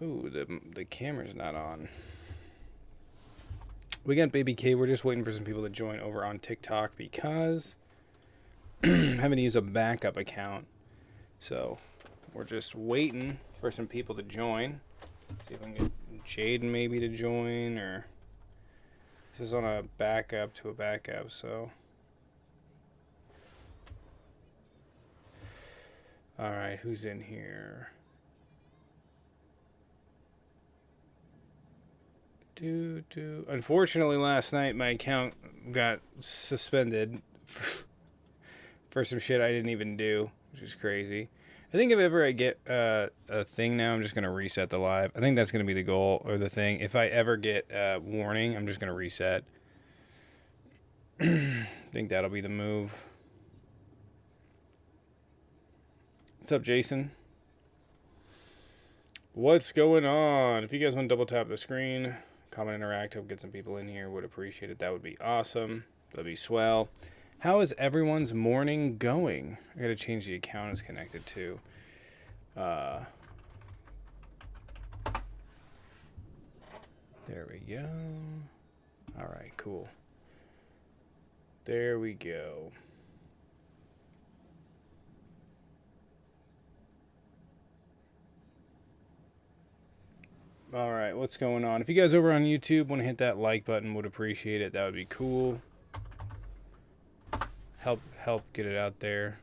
Ooh, the camera's not on. We got Baby K. We're just waiting for some people to join over on TikTok because I'm having to use a backup account. So we're just waiting for some people to join. See if I can get Jaden maybe to join, or this is on a backup to a backup, so. Alright, who's in here? Unfortunately, last night my account got suspended for some shit I didn't even do, which is crazy. I think if ever I get a thing now, I'm just going to reset the live. I think that's going to be the goal or the thing. If I ever get a warning, I'm just going to reset. I think that'll be the move. What's up, Jason? What's going on? If you guys want to double tap the screen, comment, interact, hope get some people in here, would appreciate it. That would be awesome. That'd be swell. How is everyone's morning going? I gotta change the account it's connected to. There we go. All right, cool. There we go. All right, what's going on? If you guys over on YouTube want to hit that like button, would appreciate it. That would be cool. Help get it out there.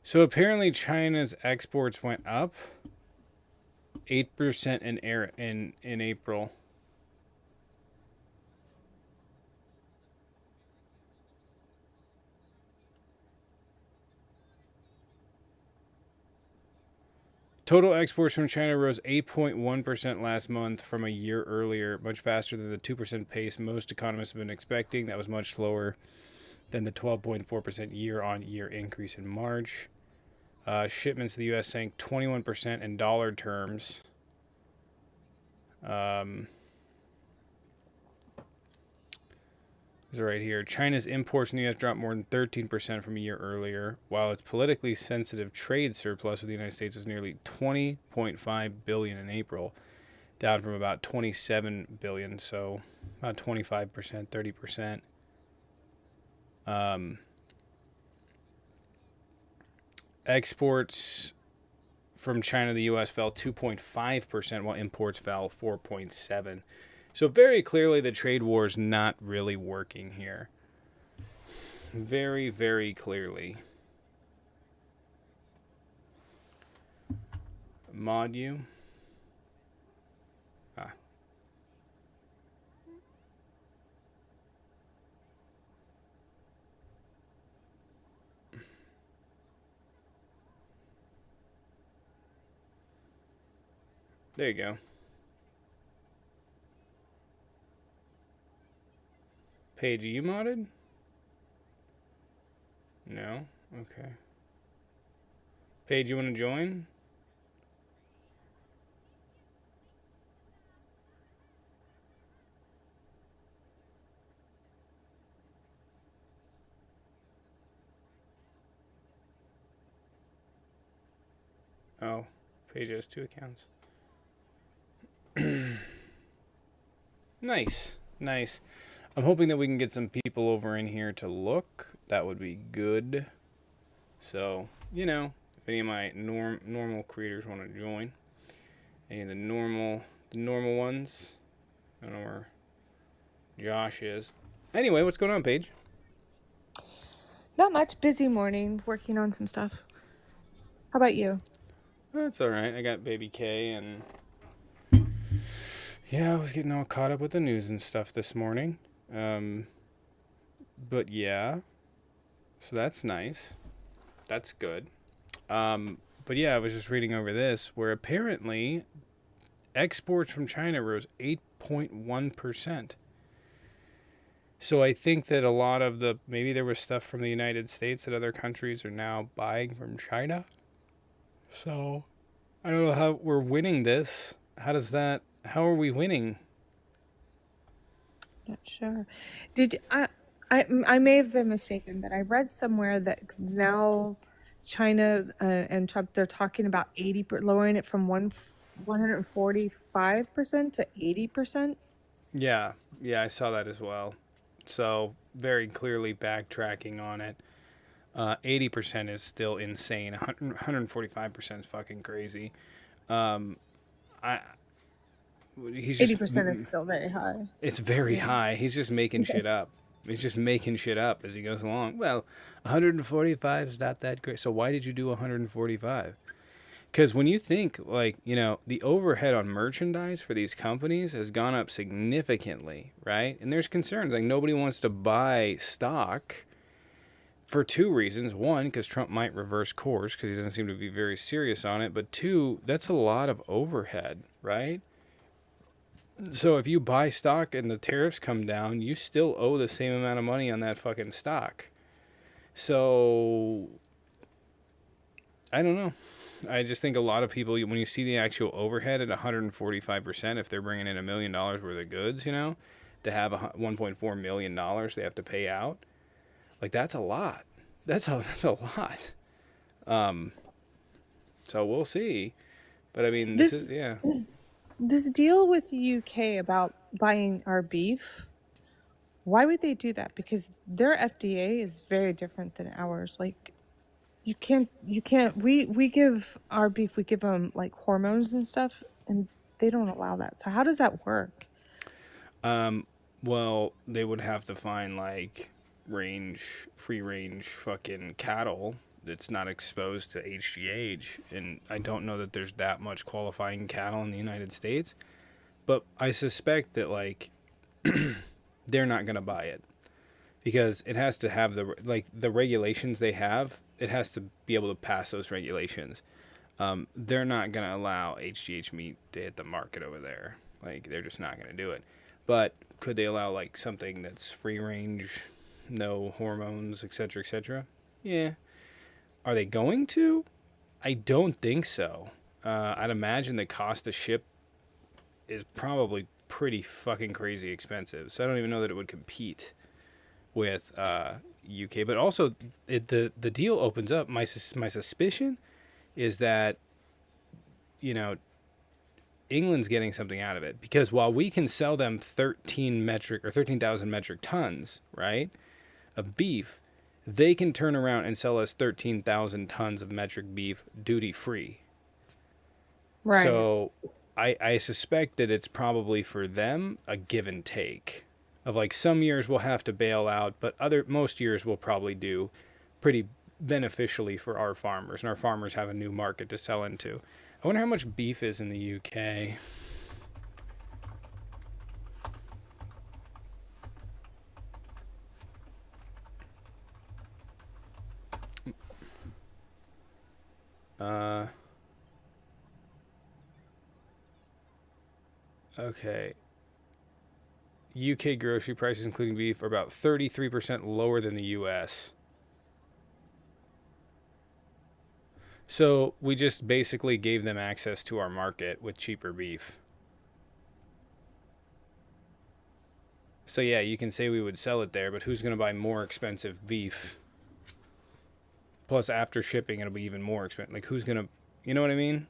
So apparently China's exports went up 8% in April. Total exports from China rose 8.1% last month from a year earlier, much faster than the 2% pace most economists have been expecting. That was much slower than the 12.4% year-on-year increase in March. Shipments to the U.S. sank 21% in dollar terms. This is right here. China's imports in the U.S. dropped more than 13% from a year earlier, while its politically sensitive trade surplus with the United States was nearly $20.5 billion in April, down from about $27 billion, so about 25%, 30%. Exports from China to the U.S. fell 2.5%, while imports fell 4.7%. So very clearly the trade war is not really working here. Very, very clearly. Mod you. There you go. Paige, are you modded? No? Okay. Paige, you want to join? Oh, Paige has 2 accounts. Nice. Nice. I'm hoping that we can get some people over in here to look. That would be good. So, you know, if any of my normal creators want to join, any of the normal ones, I don't know where Josh is. Anyway, what's going on, Paige? Not much. Busy morning, working on some stuff. How about you? That's all right. I got Baby K, and yeah, I was getting all caught up with the news and stuff this morning. But yeah, so that's nice. That's good. But yeah, I was just reading over this where apparently exports from China rose 8.1%. So I think that a lot of maybe there was stuff from the United States that other countries are now buying from China. So I don't know how we're winning this. How does that How are we winning? Not sure. Did I may have been mistaken, but I read somewhere that now China and Trump they're talking about lowering it from 145% to 80%. Yeah, yeah, I saw that as well. So very clearly backtracking on it. 80% is still insane. 145% is fucking crazy. Um, I he's just 80% is still very high. it's very Yeah. high. He's just making shit up. He's just making shit up as he goes along. Well, 145 is not that great. So why did you do 145? Because when you think, like, the overhead on merchandise for these companies has gone up significantly, right? And there's concerns. Like, nobody wants to buy stock for two reasons. One, because Trump might reverse course because he doesn't seem to be very serious on it. But two, that's a lot of overhead, right? So if you buy stock and the tariffs come down, you still owe the same amount of money on that fucking stock. So I don't know. I just think a lot of people, when you see the actual overhead at 145%, if they're bringing in $1 million worth of goods, to have $1.4 million they have to pay out, like that's a lot. That's a lot. Um, so we'll see. But I mean, this This is yeah. this deal with the UK about buying our beef, why would they do that? Because their FDA is very different than ours. Like you can't we give our beef, we give them like hormones and stuff, and they don't allow that. So how does that work? Um, well, they would have to find like free range fucking cattle that's not exposed to HGH, and I don't know that there's that much qualifying cattle in the United States, but I suspect that like they're not gonna buy it because it has to have the regulations they have. It has to be able to pass those regulations. They're not gonna allow HGH meat to hit the market over there. Like they're just not gonna do it. But could they allow like something that's free range, no hormones, etc., etc.? Yeah. Are they going to? I don't think so. I'd imagine the cost to ship is probably pretty fucking crazy expensive. So I don't even know that it would compete with UK. But also, the deal opens up. My suspicion is that you know England's getting something out of it because while we can sell them 13,000 metric tons, right, of beef, they can turn around and sell us 13,000 tons of metric beef duty free. Right. So I suspect that it's probably for them a give and take of like some years we'll have to bail out, but most years we'll probably do pretty beneficially for our farmers, and our farmers have a new market to sell into. I wonder how much beef is in the UK. Uh, okay. UK grocery prices, including beef, are about 33% lower than the US. So we just basically gave them access to our market with cheaper beef. So yeah, you can say we would sell it there, but who's going to buy more expensive beef? Plus, after shipping, it'll be even more expensive. Like, who's going to, you know what I mean?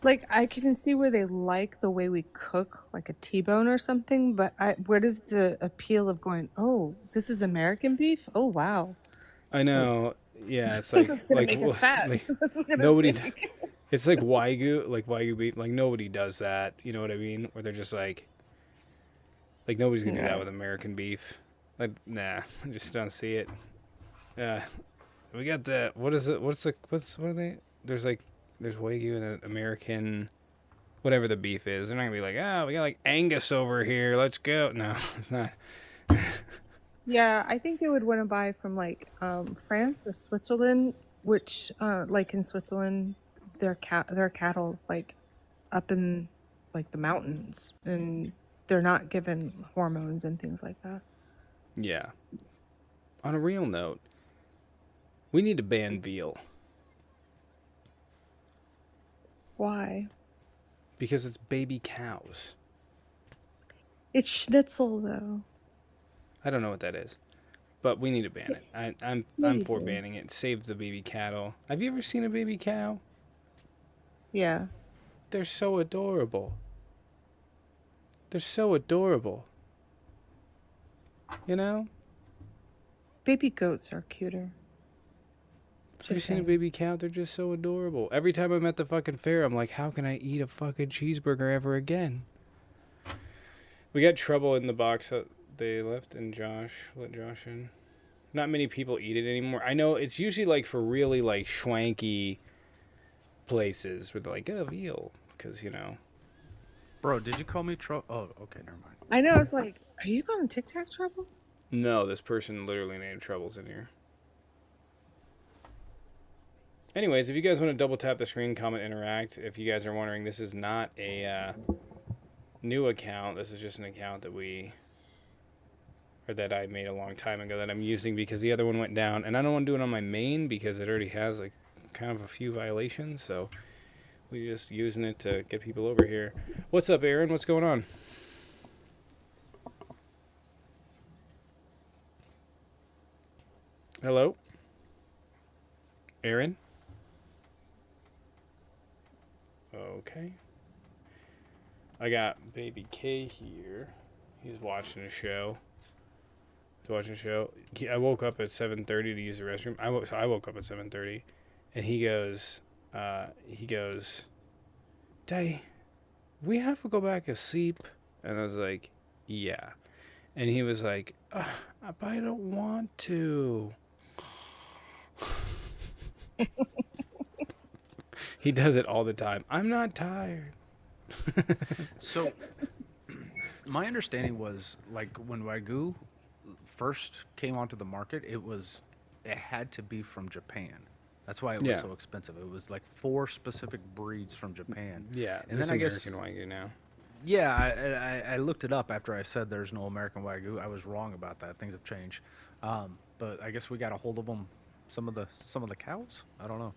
Like I can see where they like the way we cook like a T-bone or something, but where does the appeal of going, "Oh, this is American beef? Oh, wow." I Like know. Yeah, it's that's gonna make us fat. like This is gonna nobody. make. It's like wagyu beef. Like nobody does that. You know what I mean? Where they're just like nobody's gonna do that Right. with American beef. Like nah, I just don't see it. Uh, we got the what is it? What are they? There's wagyu and the American whatever the beef is. They're not gonna be like, we got like Angus over here. Let's go. No, it's not. Yeah, I think they would want to buy from like France or Switzerland, which like in Switzerland, their cattle's like up in like the mountains, and they're not given hormones and things like that. Yeah. On a real note, we need to ban veal Why? Because it's baby cows. It's schnitzel though. I don't know what that is, but we need to ban it. Yeah, I'm you for do. banning it. Save the baby cattle. Have you ever seen a baby cow? Yeah. They're so adorable. They're so adorable. You know? Baby goats are cuter. Have you seen a baby cow? They're just so adorable. Every time I'm at the fucking fair, I'm like, how can I eat a fucking cheeseburger ever again? We got trouble in the box that they left, and Josh let Josh in. Not many people eat it anymore. I know it's usually like for really like schwanky places where they're like, oh, veal. Because, you know. Bro, did you call me Tro? Oh, okay, never mind. I know. I was like, are you going Tic Tac trouble? No, this person literally named Troubles in here. Anyways, if you guys want to double tap the screen, comment, interact. If you guys are wondering, this is not a new account. This is just an account that I made a long time ago that I'm using because the other one went down, and I don't want to do it on my main because it already has like kind of a few violations. So we're just using it to get people over here. What's up, Aaron? What's going on? Hello, Aaron. Okay. I got baby K here. He's watching a show. I woke up at 7:30 to use the restroom. I woke up at 7:30, and he goes, Daddy, we have to go back to sleep. And I was like, yeah. And he was like, but I don't want to. He does it all the time. I'm not tired. So, my understanding was like when Wagyu first came onto the market, it had to be from Japan. That's why it was so expensive. It was like 4 specific breeds from Japan. Yeah, and then I guess American Wagyu now. Yeah, I looked it up after I said there's no American Wagyu. I was wrong about that. Things have changed. But I guess we got a hold of them. Some of the cows. I don't know.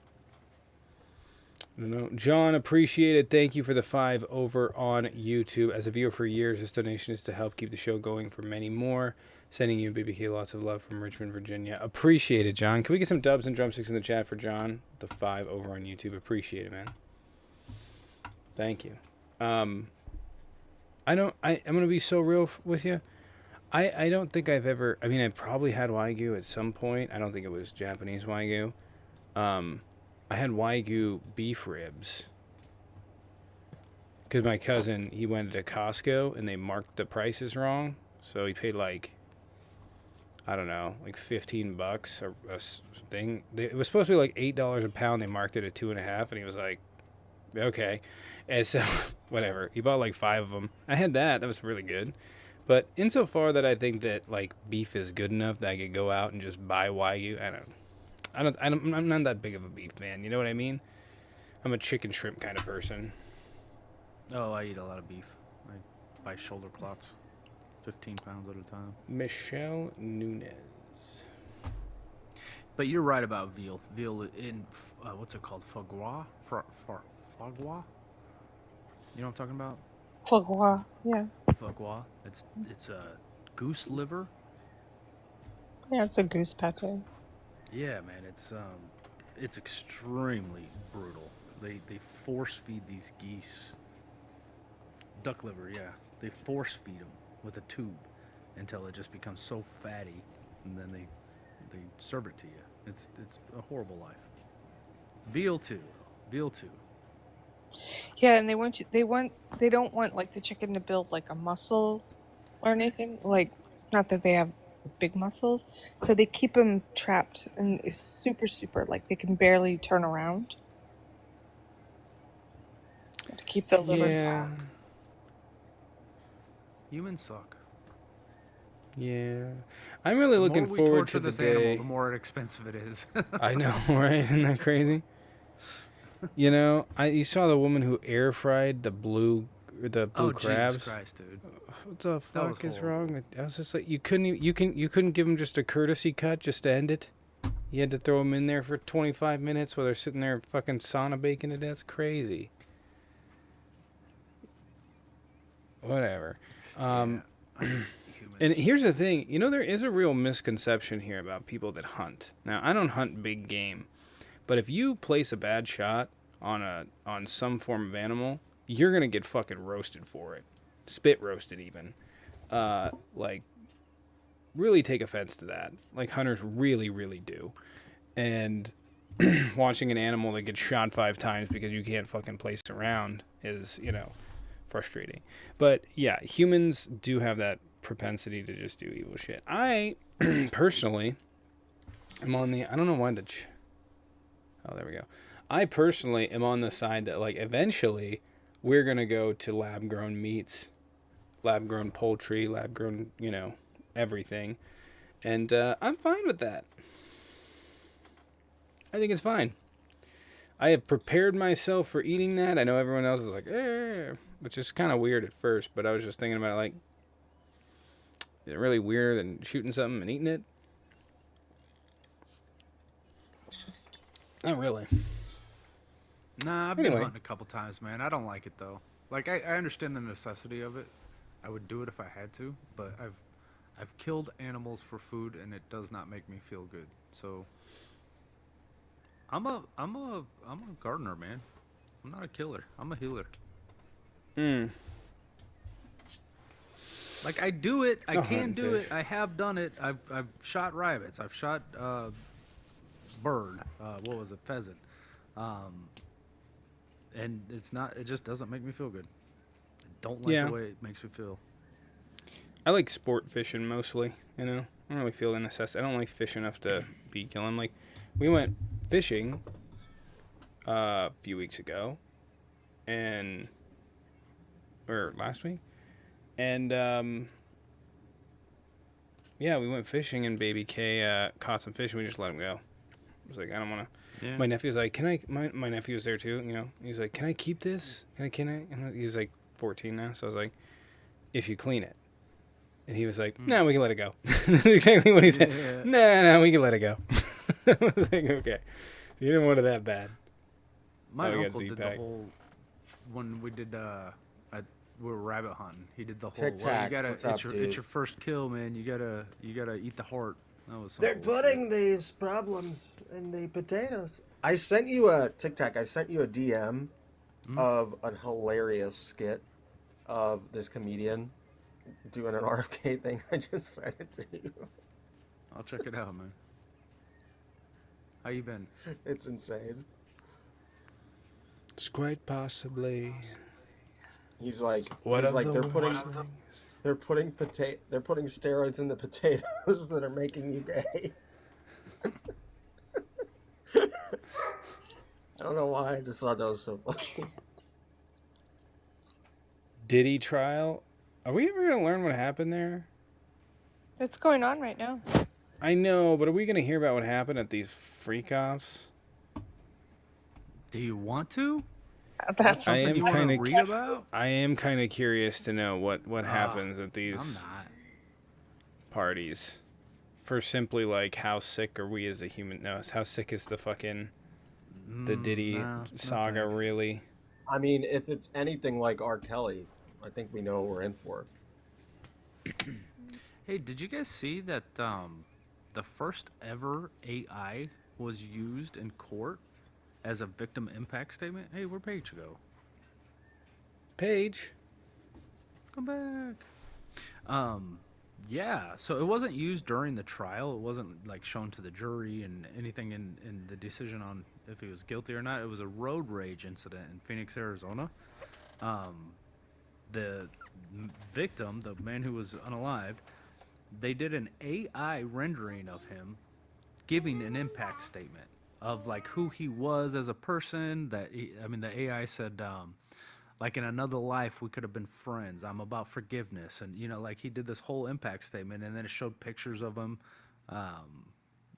No, John, appreciate it. Thank you for the 5 over on YouTube. As a viewer for years, this donation is to help keep the show going for many more. Sending you, BBK, lots of love from Richmond, Virginia. Appreciate it, John. Can we get some dubs and drumsticks in the chat for John? The 5 over on YouTube. Appreciate it, man. Thank you. I'm going to be so real with you. I don't think I've ever... I mean, I probably had Wagyu at some point. I don't think it was Japanese Wagyu. I had Wagyu beef ribs because my cousin, he went to Costco and they marked the prices wrong. So he paid like, I don't know, like $15 a thing. It was supposed to be like $8 a pound. They marked it at 2.5, and he was like, okay. And so whatever, he bought like 5 of them. I had that was really good. But insofar that I think that like beef is good enough that I could go out and just buy Wagyu, I'm not that big of a beef fan. You know what I mean? I'm a chicken shrimp kind of person. Oh, I eat a lot of beef. I buy shoulder clots, 15 pounds at a time. Michelle Nunez. But you're right about veal. Veal in what's it called? Foie gras. Foie gras. You know what I'm talking about? Foie gras. Yeah. Foie gras. It's a goose liver. Yeah, it's a goose pate. Yeah, man, it's extremely brutal. They force feed these geese duck liver. Yeah, they force feed them with a tube until it just becomes so fatty, and then they serve it to you. It's a horrible life. Veal too. Yeah, and they don't want like the chicken to build like a muscle or anything. Like, not that they have big muscles, so they keep them trapped, and it's super like they can barely turn around to keep the liver. Yeah. Humans suck. Yeah, I'm really looking forward to the this day. Animal, the more expensive it is. I know, right? Isn't that crazy? You know, you saw the woman who air fried the blue crabs. Jesus Christ, dude! What the fuck is wrong? I was just like, you couldn't give them just a courtesy cut just to end it. You had to throw them in there for 25 minutes while they're sitting there fucking sauna baking to death. It's crazy. whatever. Yeah. And Humans. here's the thing, there is a real misconception here about people that hunt. Now, I don't hunt big game, but if you place a bad shot on some form of animal, you're gonna get fucking roasted for it, spit roasted even. Like, really take offense to that. Like hunters really, really do. And watching an animal that gets shot 5 times because you can't fucking place around is, frustrating. But yeah, humans do have that propensity to just do evil shit. I personally am on the. I don't know why oh, there we go. I personally am on the side that like eventually we're gonna go to lab grown meats, lab grown poultry, lab grown everything, and I'm fine with that. I think it's fine. I have prepared myself for eating that. I know everyone else is like, which is kind of weird at first, but I was just thinking about it like, is it really weirder than shooting something and eating it? Not really. Nah, I've been Anyway, hunting a couple times, man. I don't like it though. Like I understand the necessity of it. I would do it if I had to, but I've killed animals for food and it does not make me feel good. So I'm a gardener, man. I'm not a killer. I'm a healer. mm, Like I do it. I I'll hunt can and do fish. it. I have done it. I've shot rabbits. I've shot bird. What was it? Pheasant. Um, and it's not. It just doesn't make me feel good. I don't like the Yeah, way it makes me feel. I like sport fishing mostly. I don't really feel the necessity. I don't like fish enough to be killing. Like, we went fishing a few weeks ago, and or last week, and yeah, we went fishing, and Baby K caught some fish, and we just let him go. I was like, I don't want to. Yeah. My nephew's like, can I? My nephew was there too. He's like, can I keep this? Can I? And he's like 14 now, so I was like, if you clean it. And he was like, no, we can let it go. That's exactly what he said. Yeah. No, we can let it go. I was like, okay. You didn't want it that bad. My Oh, we got uncle did the Z-Pack. whole when we did we were rabbit hunting. He did the whole Tic well, you Tac, gotta what's up, it's dude? your first kill, man. You gotta eat the heart. That was some They're bullshit. putting these problems in the potatoes. I sent you a Tic Tac. I sent you a DM of a hilarious skit of this comedian doing an RFK thing. I just sent it to you. I'll check it out, man. How you been? It's insane. It's quite possibly He's like, one he's of like the they're worst putting things. they're putting steroids in the potatoes that are making you gay. I don't know why. I just thought that was so funny. Diddy trial. Are we ever going to learn what happened there? It's going on right now. I know, but are we going to hear about what happened at these freak offs? Do you want to? That's I Something am you want kind to of read about? I am kind of curious to know what Uh, happens at I'm these not. parties. For simply like how sick are we as a human? No, how sick is the fucking the Diddy No, saga thanks. really? I mean, if it's anything like R. Kelly, I think we know what we're in for. Hey, did you guys see that the first ever AI was used in court as a victim impact statement? Hey, where'd Paige go? Paige. Come back. Yeah, so it wasn't used during the trial. It wasn't like shown to the jury and anything in the decision on if he was guilty or not. It was a road rage incident in Phoenix, Arizona. Um, the victim, the man who was unalived, they did an AI rendering of him giving an impact statement of like who he was as a person. I mean, the AI said, like in another life we could have been friends. I'm about forgiveness, and like he did this whole impact statement, and then it showed pictures of him,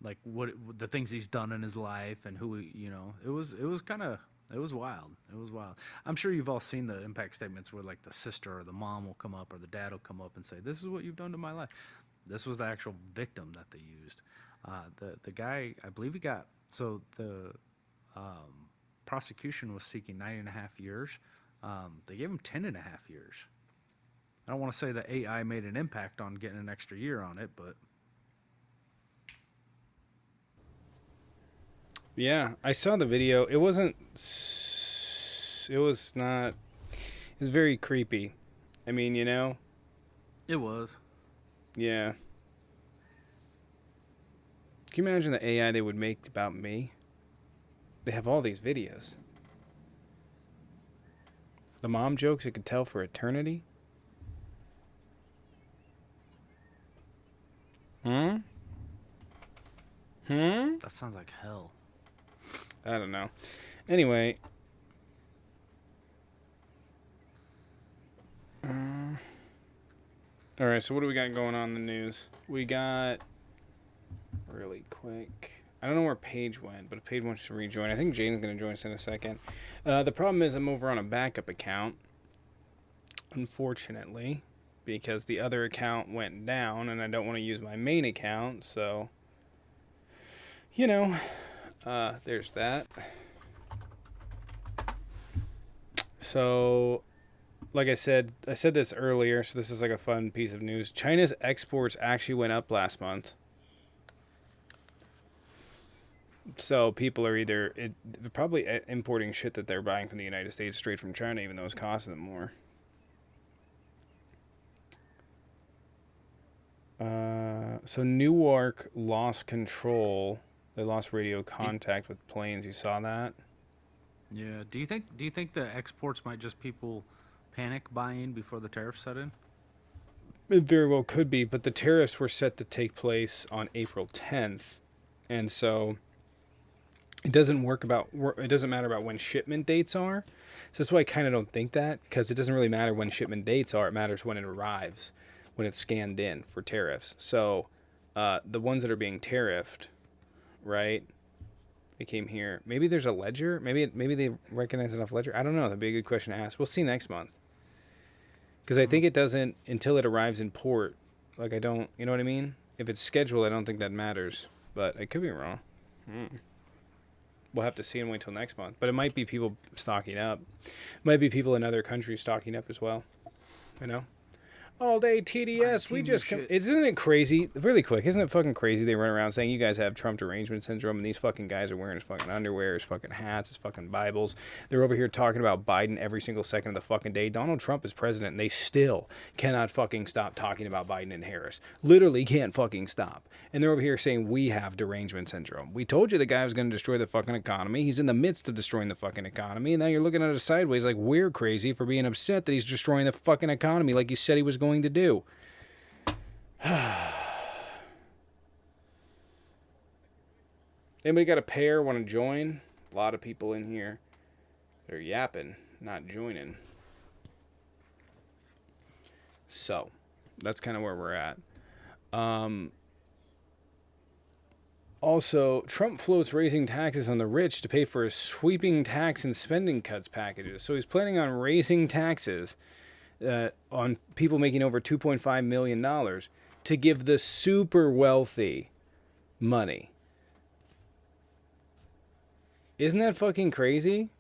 like what the things he's done in his life, and who it was kind of. It was wild. It was wild. I'm sure you've all seen the impact statements where like the sister or the mom will come up or the dad will come up and say, "This is what you've done to my life." This was the actual victim that they used. The guy, I believe he got so the prosecution was seeking 9.5 years. They gave him 10.5 years. I don't want to say that AI made an impact on getting an extra year on it, but Yeah, I saw the video. It wasn't. It was not. It was very creepy. I mean, it was. Yeah. Can you imagine the AI they would make about me? They have all these videos. The mom jokes it could tell for eternity. Hmm? Hmm? That sounds like hell. I don't know. Anyway. Alright, so what do we got going on in the news? We got... Really quick. I don't know where Paige went, but if Paige wants to rejoin, I think Jane's going to join us in a second. The problem is I'm over on a backup account, unfortunately, because the other account went down, and I don't want to use my main account, so... there's that. So, like I said this earlier, so this is like a fun piece of news. China's exports actually went up last month. So people are they're probably importing shit that they're buying from the United States straight from China, even though it's costing them more. So Newark lost control. They lost radio contact with planes. You saw that? Yeah. Do you think the exports might just people panic buying before the tariffs set in? It very well could be, but the tariffs were set to take place on April 10th, and so it doesn't matter about when shipment dates are. So that's why I kind of don't think that, because it doesn't really matter when shipment dates are. It matters when it arrives, when it's scanned in for tariffs. So the ones that are being tariffed, right? They came here. Maybe there's a ledger. Maybe they recognize enough ledger. I don't know. That'd be a good question to ask. We'll see next month. Because I think it doesn't until it arrives in port. Like you know what I mean? If it's scheduled, I don't think that matters. But I could be wrong. We'll have to see and wait till next month. But it might be people stocking up. It might be people in other countries stocking up as well. All day TDS. We just isn't it crazy? Really quick, isn't it fucking crazy? They run around saying you guys have Trump derangement syndrome, and these fucking guys are wearing his fucking underwear, his fucking hats, his fucking Bibles. They're over here talking about Biden every single second of the fucking day. Donald Trump is president, and they still cannot fucking stop talking about Biden and Harris. Literally can't fucking stop. And they're over here saying we have derangement syndrome. We told you the guy was going to destroy the fucking economy. He's in the midst of destroying the fucking economy, and now you're looking at it sideways like we're crazy for being upset that he's destroying the fucking economy like he said he was going to do. Anybody got a pair, want to join? A lot of people in here. They're yapping, not joining. So, that's kind of where we're at. Also, Trump floats raising taxes on the rich to pay for his sweeping tax and spending cuts packages. So he's planning on raising taxes on people making over $2.5 million to give the super wealthy money. Isn't that fucking crazy?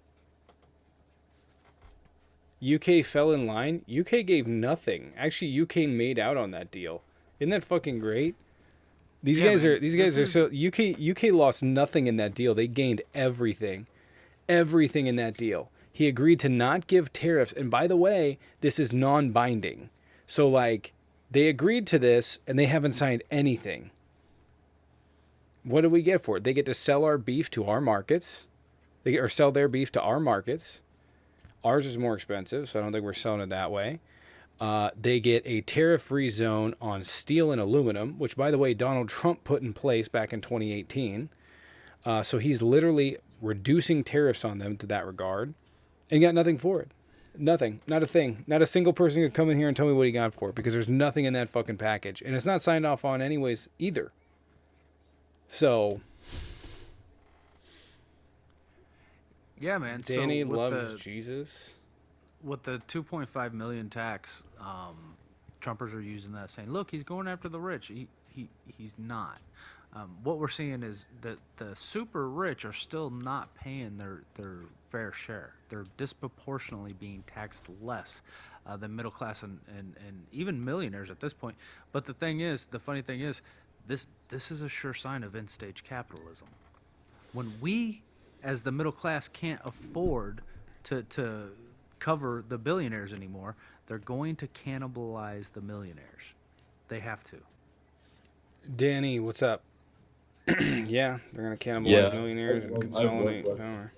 UK fell in line. UK gave nothing. Actually, UK made out on that deal. Isn't that fucking great? These guys are so UK lost nothing in that deal. They gained everything. Everything in that deal. He agreed to not give tariffs, and by the way, this is non-binding. So they agreed to this and they haven't signed anything. What do we get for it? They get to sell our beef to our markets. Or sell their beef to our markets. Ours is more expensive, so I don't think we're selling it that way. They get a tariff-free zone on steel and aluminum, which, by the way, Donald Trump put in place back in 2018. So he's literally reducing tariffs on them to that regard, and got nothing for it. Nothing. Not a thing. Not a single person could come in here and tell me what he got for it, because there's nothing in that fucking package. And it's not signed off on anyways either. So... Yeah, man. Danny loves Jesus. With the 2.5 million tax, Trumpers are using that saying, "Look, he's going after the rich." He's not. What we're seeing is that the super rich are still not paying their fair share. They're disproportionately being taxed less than middle class and even millionaires at this point. But the funny thing is, this is a sure sign of end stage capitalism. When we, as the middle class, can't afford to cover the billionaires anymore, they're going to cannibalize the millionaires. They have to. Danny, what's up? Yeah, they're gonna cannibalize Yeah, millionaires and I have one consolidate question. power.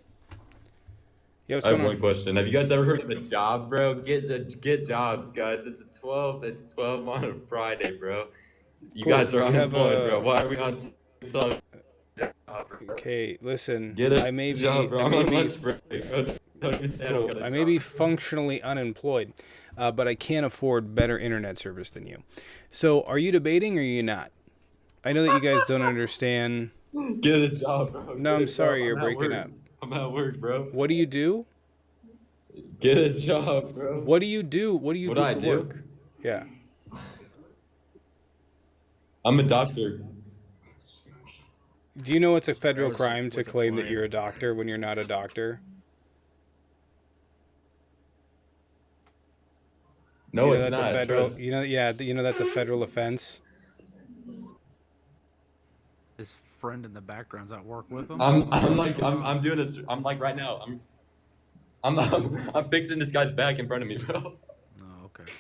Yeah, what's I have going one on? question. Have you guys ever heard of the job, bro? Get jobs, guys. It's 12 on a Friday, bro. You Cool. guys are You have unemployed, bro. a Why are we on TikTok? okay. Listen, Get I a may job, be, bro. I I'm may on be lunch break, bro. Don't even say I don't cool. got a I may be job. functionally unemployed, but I can't afford better internet service than you. So, are you debating or are you not? I know that you guys don't understand. Get a job, bro. No, Get I'm a job. sorry, you're I'm at breaking work. up. I'm at work, bro. What do you do? Get a job, bro. What do you do? What do you What do do I for do? work? Yeah. I'm a doctor. Do you know it's a That federal was crime to wicked claim that funny. you're a doctor when you're not a doctor? No, You know it's that's a not. federal. Trust. You know that's a federal offense. His friend in the background's at work with him. I'm doing this. I'm like right now. I'm fixing this guy's back in front of me, bro. Oh, okay.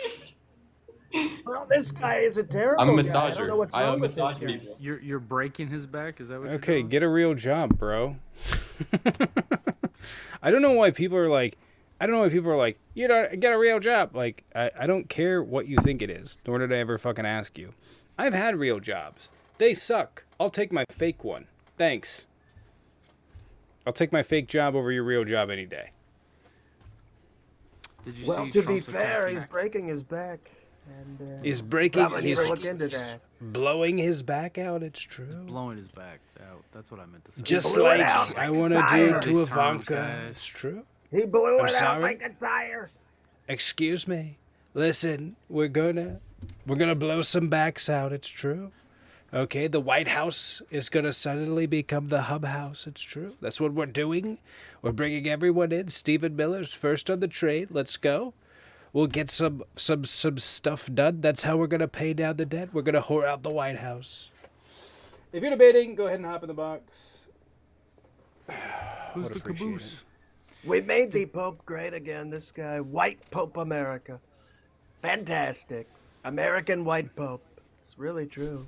Well, this guy is a terrible I'm a guy. I don't know massager. what's I wrong with this massage guy. people. You're breaking his back. Is that what Okay, you're doing? get a real job, bro. I don't know why people are like, you don't get a real job. Like, I don't care what you think it is, nor did I ever fucking ask you. I've had real jobs. They suck. I'll take my fake one. Thanks. I'll take my fake job over your real job any day. Did you Well, see to be Trump's fair, attacking he's breaking his back, and He's breaking, probably need he's to look into that. blowing his back out, it's true. blowing his back out? That's what I meant to say. Just blew it like out I like a want to do tire. to These terms, Ivanka. guys. It's true. He blew I'm it out sorry? like a tire. Excuse me. Listen, we're gonna blow some backs out. It's true. Okay, the White House is gonna suddenly become the hub house. It's true. That's what we're doing. We're bringing everyone in. Stephen Miller's first on the train. Let's go. We'll get some stuff done. That's how we're gonna pay down the debt. We're gonna whore out the White House. If you're debating, go ahead and hop in the box. Who's Would the appreciate caboose? We made the Pope great again. This guy, White Pope America. Fantastic. American White Pope. It's really true.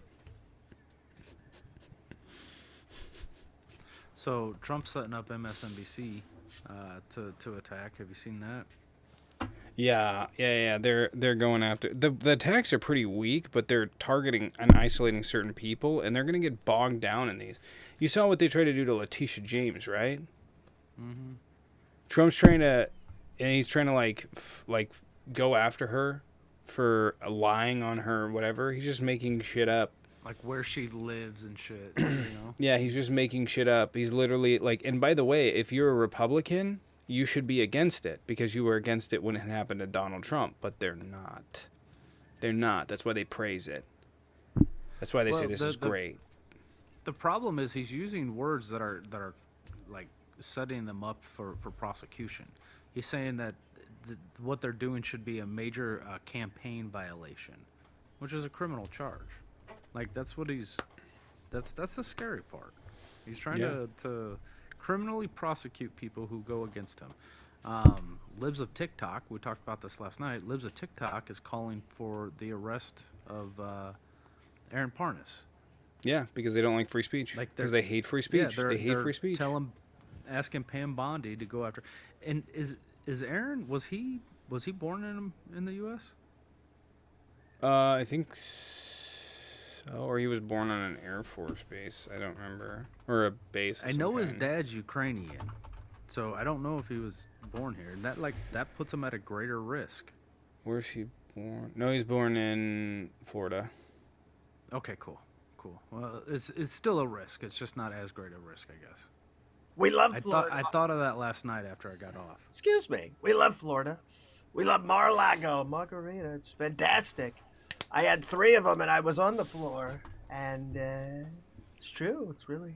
So Trump's setting up MSNBC to attack. Have you seen that? Yeah. They're going after the attacks are pretty weak, but they're targeting and isolating certain people, and they're gonna get bogged down in these. You saw what they tried to do to Letitia James, right? Mm-hmm. Trump's trying to, and he's trying to like go after her for lying on her, whatever. He's just making shit up. Like where she lives and shit. You know. Yeah, he's just making shit up. He's literally like, and by the way, if you're a Republican, you should be against it because you were against it when it happened to Donald Trump, but they're not. They're not. That's why they praise it. That's why they say Well, this is great. The problem is he's using words that are like setting them up for prosecution. He's saying that what they're doing should be a major campaign violation, which is a criminal charge. Like that's what he's. That's the scary part. He's trying to criminally prosecute people who go against him. Libs of TikTok, we talked about this last night. Libs of TikTok is calling for the arrest of Aaron Parnas. Yeah, because they don't like free speech. Like Because they hate free speech. Yeah, they hate free speech. Asking Pam Bondi to go after. And is Aaron, was he born in the U.S.? I think so, or he was born on an Air Force base. I don't remember, or a base. Of I some know his kind. dad's Ukrainian, so I don't know if he was born here. And that puts him at a greater risk. Where's he born? No, he's born in Florida. Okay, cool. Well, it's still a risk. It's just not as great a risk, I guess. We love Florida. I thought of that last night after I got off. Excuse me. We love Florida. We love Mar-a-Lago, margarita. It's fantastic. I had 3 of them, and I was on the floor, and It's true. It's really.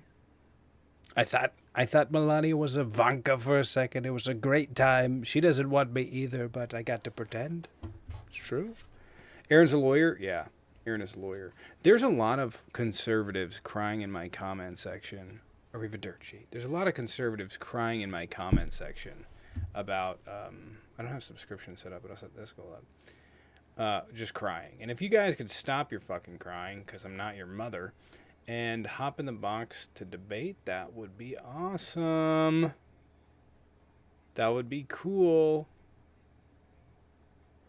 I thought Melania was Ivanka for a second. It was a great time. She doesn't want me either, but I got to pretend. It's true. Aaron's a lawyer? Yeah. Aaron is a lawyer. There's a lot of conservatives crying in my comment section, or even dirt sheet. There's a lot of conservatives crying in my comment section about, I don't have subscription set up, but I'll set this goal up. Just crying. And if you guys could stop your fucking crying, because I'm not your mother, and hop in the box to debate, that would be awesome. That would be cool.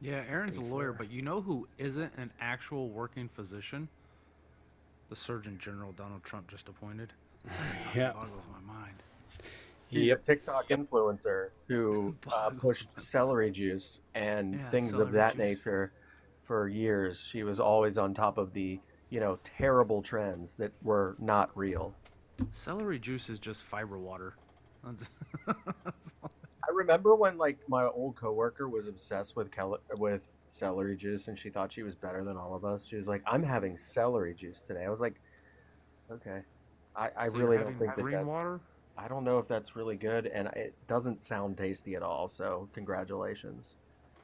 Yeah, Aaron's a lawyer, but you know who isn't an actual working physician? The Surgeon General Donald Trump just appointed. Yeah. That boggles my mind. He's a TikTok influencer who pushed celery juice and things of that nature for years. She was always on top of the, terrible trends that were not real. Celery juice is just fiber water. I remember when my old coworker was obsessed with celery juice, and she thought she was better than all of us. She was like, "I'm having celery juice today." I was like, "Okay." I So really you're don't think having that green that's. water? I don't know if that's really good, and it doesn't sound tasty at all. So congratulations.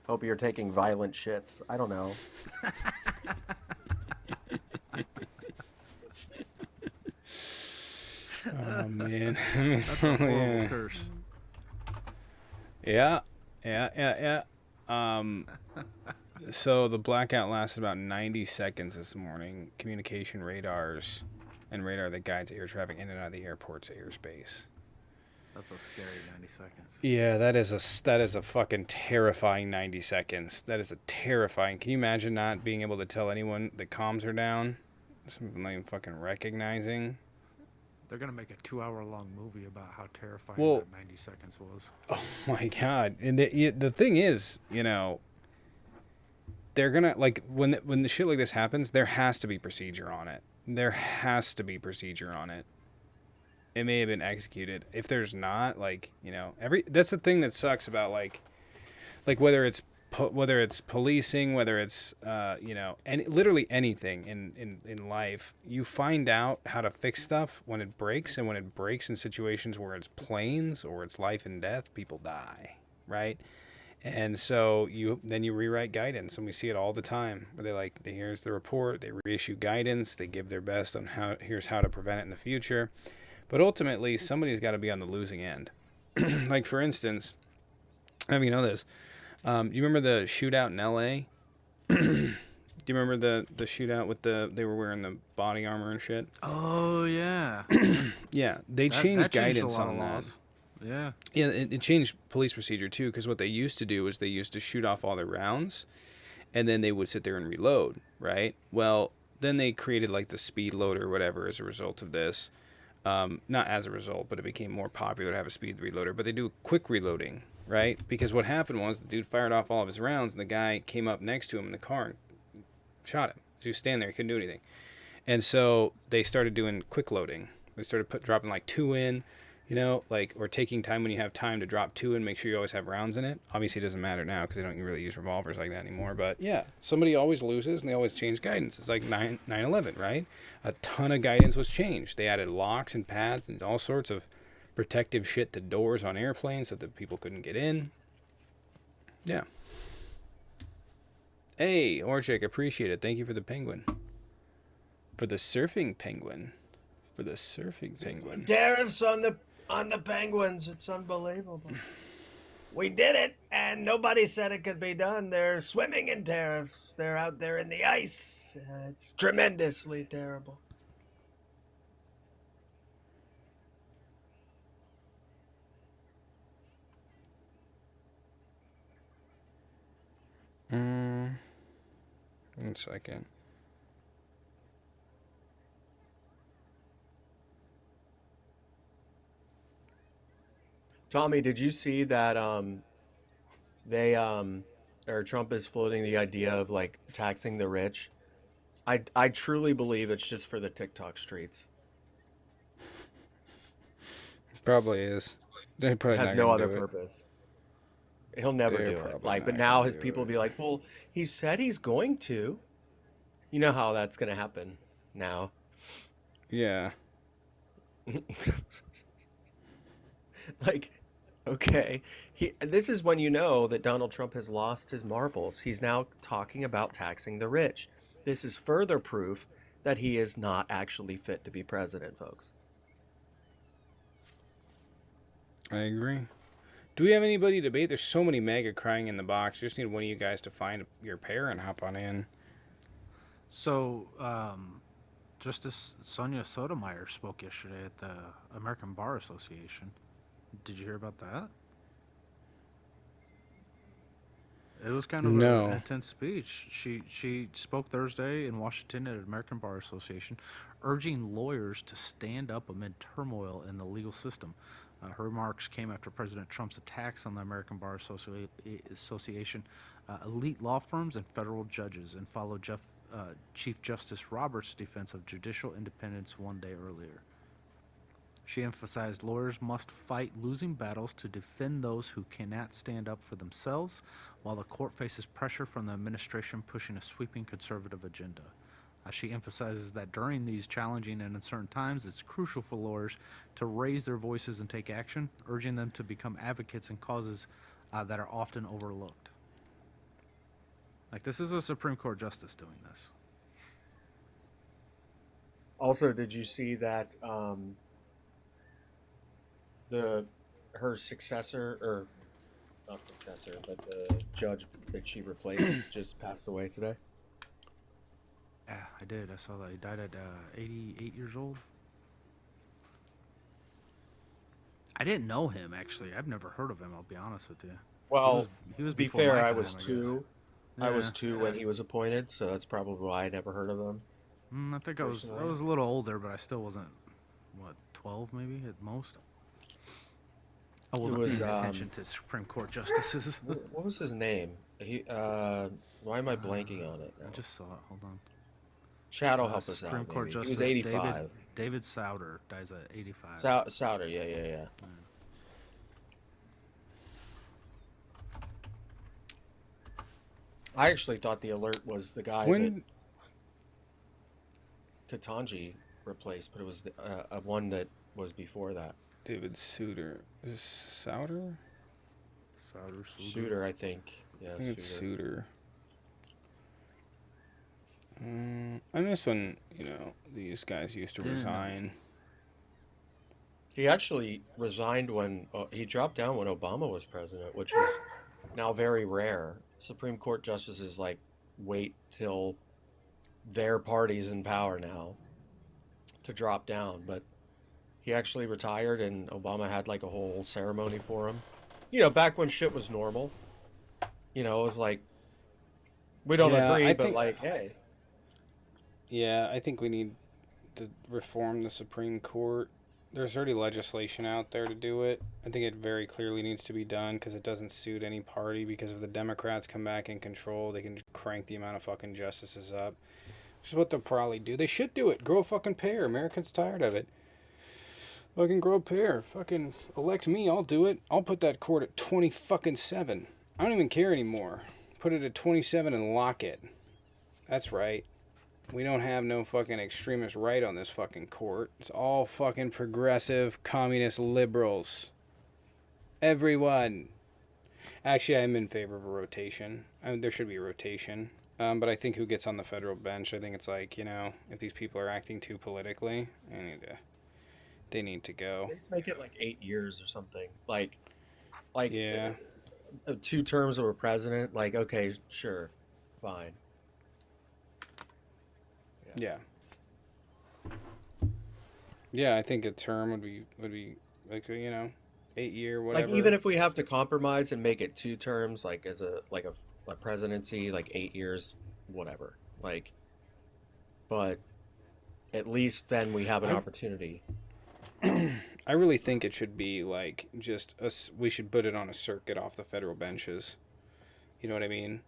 Hope you're taking violent shits. I don't know. Oh, man. That's a horrible curse. Yeah. So the blackout lasted about 90 seconds this morning. Communication radars and radar that guides air traffic in and out of the airport's airspace. That's a scary 90 seconds. Yeah, that is a fucking terrifying 90 seconds. That is a terrifying. Can you imagine not being able to tell anyone the comms are down? Something not even fucking recognizing. They're going to make a 2-hour-long movie about how terrifying that 90 seconds was. Oh my God. And the thing is, they're going to, when the shit like this happens, there has to be procedure on it. There has to be procedure on it. It may have been executed. If there's not, that's the thing that sucks about whether it's policing, whether it's literally anything in life, you find out how to fix stuff when it breaks, and when it breaks in situations where it's planes or it's life and death, people die, right? And so you rewrite guidance, and we see it all the time where here's the report, they reissue guidance, they give their best on here's how to prevent it in the future. But ultimately, somebody's got to be on the losing end. For instance, I don't know if you know this. Do you remember the shootout in L.A.? Do you remember the shootout with they were wearing the body armor and shit? Oh, yeah. Yeah, they changed guidance on that. Yeah. Yeah, it changed police procedure, too, because what they used to do was they used to shoot off all their rounds, and then they would sit there and reload, right? Well, then they created, the speed loader or whatever as a result of this. Not as a result, but it became more popular to have a speed reloader. But they do quick reloading, right? Because what happened was the dude fired off all of his rounds, and the guy came up next to him in the car and shot him. So he was standing there, he couldn't do anything. And so they started doing quick loading. They started dropping 2 in, or taking time when you have time to drop 2 in, make sure you always have rounds in it. Obviously, it doesn't matter now because they don't really use revolvers like that anymore. But yeah, somebody always loses, and they always change guidance. It's like 9/11, right? A ton of guidance was changed. They added locks and pads and all sorts of protective shit to doors on airplanes so that people couldn't get in. Yeah. Hey, Orchik, appreciate it. Thank you for the penguin. For the surfing penguin. Tariffs on the penguins. It's unbelievable. We did it, and nobody said it could be done. They're swimming in tariffs. They're out there in the ice. It's tremendously terrible. One second. Tommy, did you see that Trump is floating the idea of taxing the rich? I truly believe it's just for the TikTok streets. Probably is. They're probably It has not no gonna other do it. purpose. He'll never They're do it. probably But not now gonna his do people it. will be like, well, he said he's going to. You know how that's gonna happen now. Yeah. Like, okay, this is when you know that Donald Trump has lost his marbles. He's now talking about taxing the rich. This is further proof that he is not actually fit to be president, folks. I agree. Do we have anybody to debate? There's so many mega crying in the box. Just need one of you guys to find your pair and hop on in. So, Justice Sonia Sotomayor spoke yesterday at the American Bar Association. Did you hear about that? It was kind of No. an intense speech. She spoke Thursday in Washington at American Bar Association, urging lawyers to stand up amid turmoil in the legal system. Her remarks came after President Trump's attacks on the American Bar Association, elite law firms, and federal judges, and followed Chief Justice Roberts' defense of judicial independence one day earlier. She emphasized lawyers must fight losing battles to defend those who cannot stand up for themselves, while the court faces pressure from the administration pushing a sweeping conservative agenda. She emphasizes that during these challenging and uncertain times, it's crucial for lawyers to raise their voices and take action, urging them to become advocates in causes that are often overlooked. Like, this is a Supreme Court justice doing this. Also, did you see that her successor, or not successor, but the judge that she replaced just passed away today? Yeah, I did. I saw that. He died at 88 years old. I didn't know him, actually. I've never heard of him, I'll be honest with you. Well, he was to be before fair, my I time, was guess. two. Yeah. I was two when he was appointed, so that's probably why I never heard of him. I think I was a little older, but I still wasn't, 12 maybe at most? I wasn't paying attention to Supreme Court justices. What was his name? Why am I blanking on it now? I just saw it. Hold on. Chad will help us Supreme out. Court Maybe. Justice He was 85. David Souter dies at 85. Souter, yeah. I actually thought the alert was the guy that Katanji replaced, but it was one that was before that. David Souter. Is this Souter? Souter, I think. Yeah, I think it's Souter. I miss when, these guys used to resign. He actually resigned when he dropped down when Obama was president, which was now very rare. Supreme Court justices wait till their party's in power now to drop down, but he actually retired and Obama had a whole ceremony for him. Back when shit was normal. It was we don't agree, but hey. Yeah, I think we need to reform the Supreme Court. There's already legislation out there to do it. I think it very clearly needs to be done because it doesn't suit any party, because if the Democrats come back in control, they can crank the amount of fucking justices up. Which is what they'll probably do. They should do it. Grow a fucking pair. Americans tired of it. Fucking grow a pair. Fucking elect me. I'll do it. I'll put that court at 27. I don't even care anymore. Put it at 27 and lock it. That's right. We don't have no fucking extremist right on this fucking court. It's all fucking progressive, communist liberals. Everyone. Actually, I'm in favor of a rotation. There should be a rotation. But I think who gets on the federal bench, I think it's if these people are acting too politically, they need to go. Let's make it 8 years or something. Yeah. 2 terms of a president. Okay, sure, fine. Yeah. Yeah, I think a term would be 8 year, whatever. Even if we have to compromise and make it 2 terms, as a presidency, 8 years, whatever. But at least then we have an opportunity. I really think it should be we should put it on a circuit off the federal benches. You know what I mean?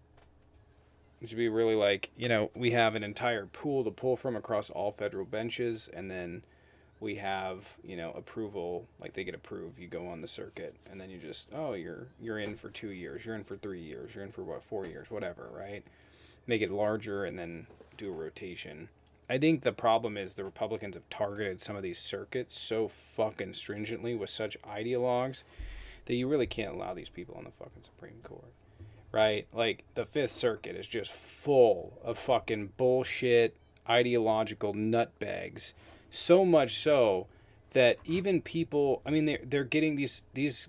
It should be really we have an entire pool to pull from across all federal benches, and then we have, approval, they get approved, you go on the circuit, and then you just, you're in for 2 years, you're in for 3 years, you're in for 4 years, whatever, right? Make it larger and then do a rotation. I think the problem is the Republicans have targeted some of these circuits so fucking stringently with such ideologues that you really can't allow these people on the fucking Supreme Court. Right? Like, the Fifth Circuit is just full of fucking bullshit, ideological nutbags. So much so that even people, I mean, they're getting these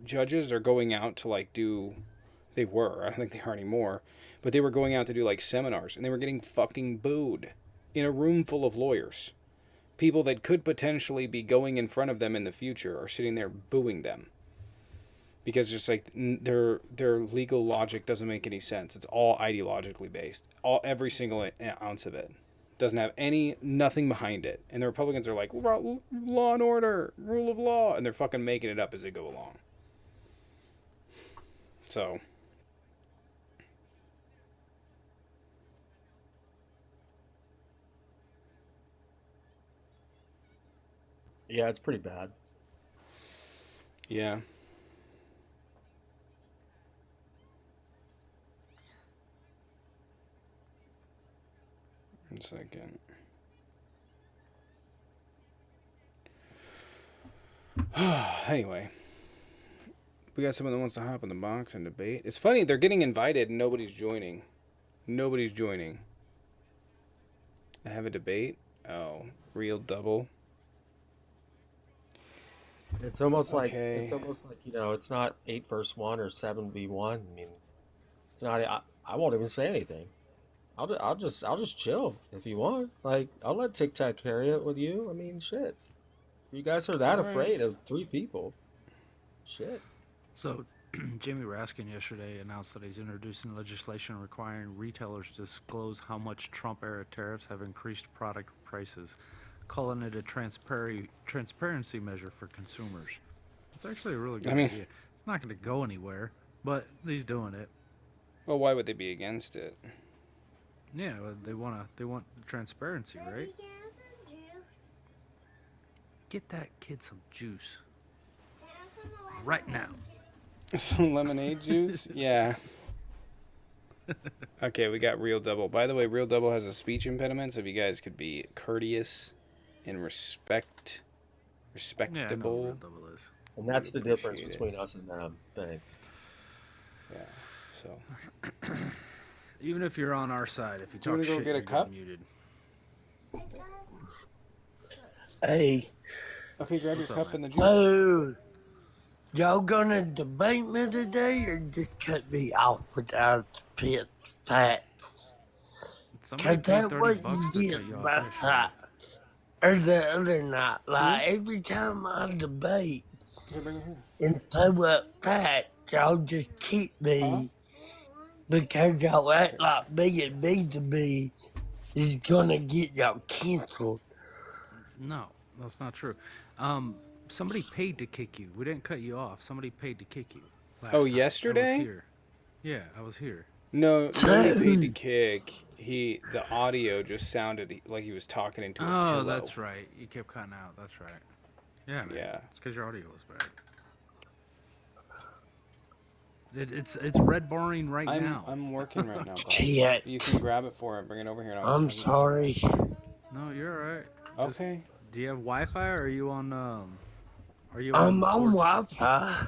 judges are going out to, like, do, they were, I don't think they are anymore, but they were going out to do, like, seminars, and they were getting fucking booed in a room full of lawyers. People that could potentially be going in front of them in the future are sitting there booing them. Because just like their legal logic doesn't make any sense. It's all ideologically based. Every single ounce of it doesn't have nothing behind it. And the Republicans are like law and order, rule of law, and they're fucking making it up as they go along. So Yeah, it's pretty bad. yeah. One second. Anyway, we got someone that wants to hop in the box and debate. It's funny, they're getting invited and nobody's joining. Nobody's joining. I have a debate. Oh, real double. It's almost like Okay. it's not 8 versus 1 or 7v1. I mean, it's not. I won't even say anything. I'll just chill if you want. Like, I'll let Tic Tac carry it with you. I mean, shit. You guys are that All right. afraid of 3 people. Shit. So, Jamie Raskin yesterday announced that he's introducing legislation requiring retailers to disclose how much Trump-era tariffs have increased product prices, calling it a transparency measure for consumers. It's actually a really good idea. It's not going to go anywhere, but he's doing it. Well, why would they be against it? Yeah, they want transparency, right? Get that kid some juice right now. Some lemonade juice? Yeah. Okay, we got Real Double. By the way, Real Double has a speech impediment, so if you guys could be courteous and respectable. Yeah, I know what Real Double is. And that's the difference Appreciate it. between us and them. Thanks. Yeah. So. Even if you're on our side, if you Do you talk wanna go shit, get a you're cup? getting muted. Hey, Okay, grab What's your up, cup man? and the juice. oh, y'all gonna debate me today or just cut me off without the pit facts? Somebody Cause paid that 30 what bucks you to did cut you off last yesterday. time. Or the other night. Like every time I debate Here, bring it here. and throw up facts, y'all just keep me because y'all act like being mean to me is gonna get y'all canceled. No, that's not true. Somebody paid to kick you. We didn't cut you off. Somebody paid to kick you. Last Oh, time. I yesterday? was here. Yeah, I was here. No, nobody paid to Dude. kick. The audio just sounded like he was talking into a pillow. Oh, that's right. You kept cutting out. That's right. Yeah, man. Yeah. It's because your audio was bad. It's red barring right now. I'm working right now, boss. Shit. You can grab it for him, bring it over here. And I'll I'm give you some. sorry. No, you're all right. Just- Okay. do you have Wi-Fi or are you on? Are you I'm on 4G? Wi-Fi.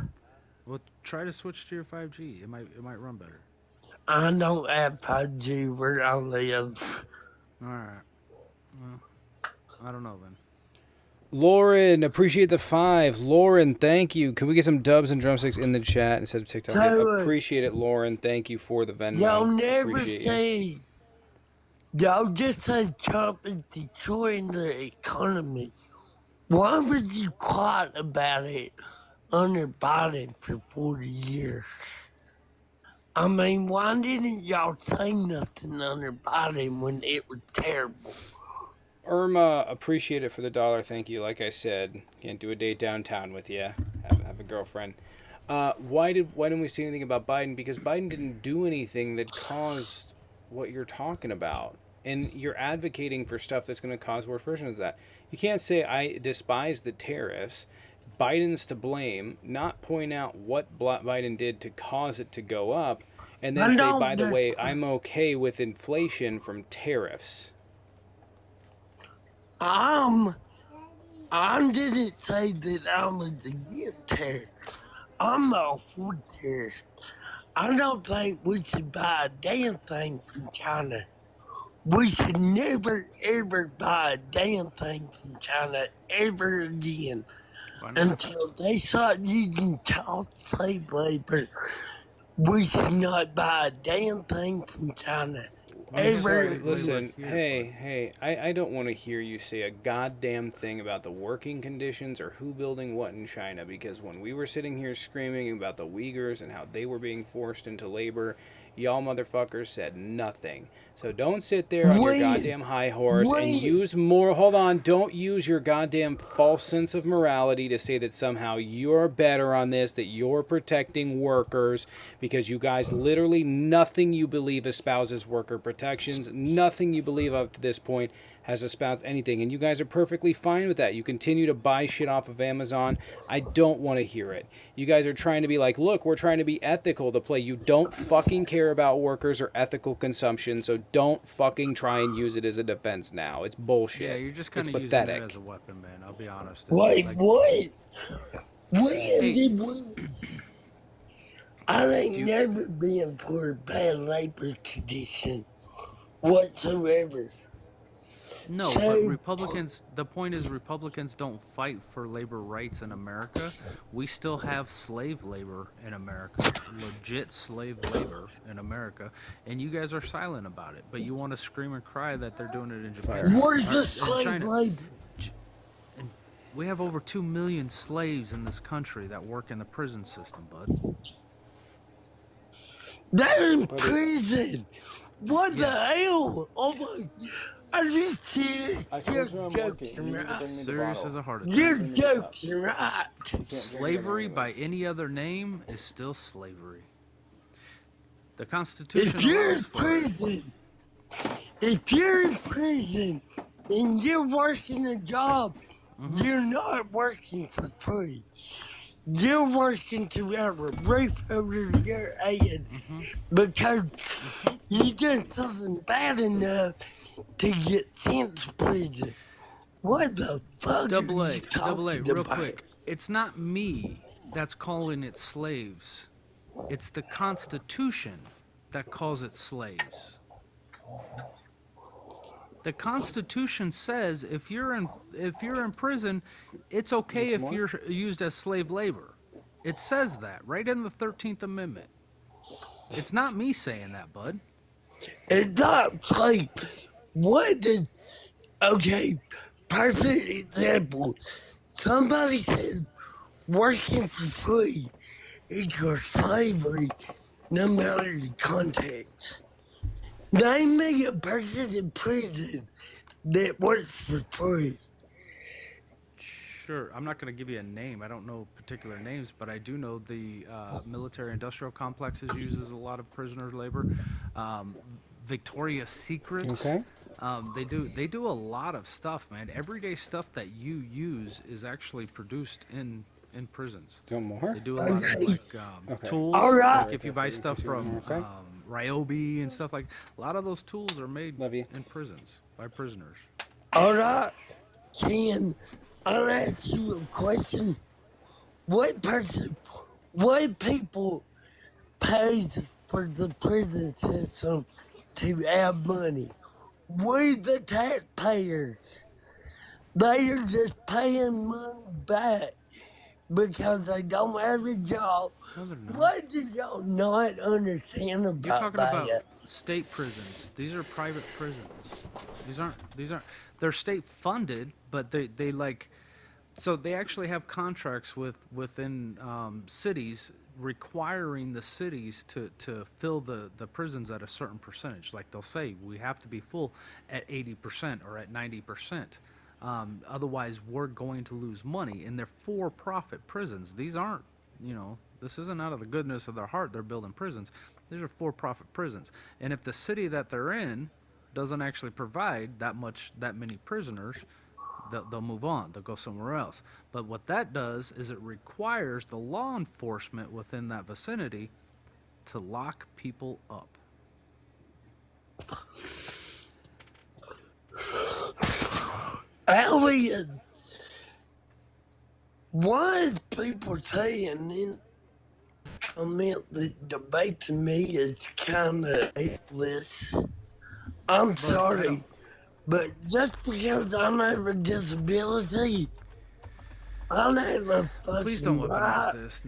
Well, try to switch to your 5G. It might run better. I don't have 5G where I live. All right. Well, I don't know then. Lauren, appreciate the 5. Lauren, thank you. Can we get some dubs and drumsticks in the chat instead of TikTok? Yeah, Tyler. appreciate it, Lauren. Thank you for the Venmo. Y'all never Appreciate you. say. Y'all just say Trump is destroying the economy. Why was you quiet about it under Biden for 40 years? I mean, why didn't y'all say nothing under Biden when it was terrible? Irma, appreciate it for the $1. Thank you. Like I said, can't do a date downtown with you. Have a girlfriend. Why didn't we see anything about Biden? Because Biden didn't do anything that caused what you're talking about, and you're advocating for stuff that's going to cause worse versions of that. You can't say I despise the tariffs. Biden's to blame, not point out what Biden did to cause it to go up, and then I say, don't by the dis- way, I'm okay with inflation from tariffs. I'm I didn't say that I'm against tariffs. I'm all for tariffs. I don't think we should buy a damn thing from China. We should never ever buy a damn thing from China ever again Why not? until they start using child slave labor. We should not buy a damn thing from China We have ever slave labor again. Listen, here, hey, I don't want to hear you say a goddamn thing about the working conditions or who building what in China, because when we were sitting here screaming about the Uyghurs and how they were being forced into labor, y'all motherfuckers said nothing. So don't sit there on your When, goddamn high horse and when, use more. Hold on, don't use your goddamn false sense of morality to say that somehow you're better on this, that you're protecting workers, because you guys literally nothing you believe espouses worker protections, nothing you believe up to this point has espoused anything, and you guys are perfectly fine with that. You continue to buy shit off of Amazon. I don't want to hear it. You guys are trying to be like, look, we're trying to be ethical to play. You don't fucking care about workers or ethical consumption, so don't fucking try and use it as a defense now. It's bullshit. Yeah, you're just It's kind of using pathetic. it as a weapon, man. I'll be honest. wait, Like, what? When hey, did we? I ain't never been for a bad labor condition whatsoever. no, but So, Republicans, the point is Republicans don't fight for labor rights in America. We still have slave labor in America, legit slave labor in America, and you guys are silent about it. But you want to scream and cry that they're doing it in Japan. where's the In slave China. labor? And we have over 2 million slaves in this country that work in the prison system, bud. They're in prison. What the Yeah. hell? Oh my! Are you serious? I You're told you I'm working. joking, You need to right? bring me the Serious bottle. as a heart attack. You're joking, right? Slavery by any other name is still slavery. The Constitution If you're in allows for it. prison, if you're in prison and you're working a job, you're not working for free. You're working to have a roof over your head because you did something bad enough to get sent to prison. What the fuck Double are A, you double A, talking real about? quick. It's not me that's calling it slaves. It's the Constitution that calls it slaves. The Constitution says if you're in prison, it's okay if you're used as slave labor. It says that right in the 13th Amendment. It's not me saying that, bud. It's not like, what did, okay, perfect example. Somebody said working for free equals slavery, no matter the context. Name me a person in prison that works for free. Sure, I'm not going to give you a name. I don't know particular names, but I do know the military-industrial complexes uses a lot of prisoner labor. Victoria's Secrets. Okay. They do a lot of stuff, man. Everyday stuff that you use is actually produced in prisons. Do you want more? They do a lot of like Okay. tools. All right. Like if you buy stuff from Okay. Ryobi and stuff like, a lot of those tools are made Love you. in prisons by prisoners. All right, Ken, I'll ask you a question. What people pays for the prison system to have money? We, the taxpayers. They are just paying money back because they don't have a job. No, they're not. What do y'all not understand about You're talking that? about state prisons. These are private prisons. These aren't. They're state funded, but they like. So they actually have contracts within cities requiring the cities to fill the prisons at a certain percentage. Like they'll say we have to be full at 80% or at 90%. Otherwise, we're going to lose money. And they're for-profit prisons. These aren't. This isn't out of the goodness of their heart they're building prisons. These are for-profit prisons. And if the city that they're in doesn't actually provide that many prisoners, they'll move on. They'll go somewhere else. But what that does is it requires the law enforcement within that vicinity to lock people up. Elliot, why is people saying in comment that debating me is kind of ageless? I'm Look, I sorry, don't. but just because I have a disability, I have a Please don't fucking weaponize right. this.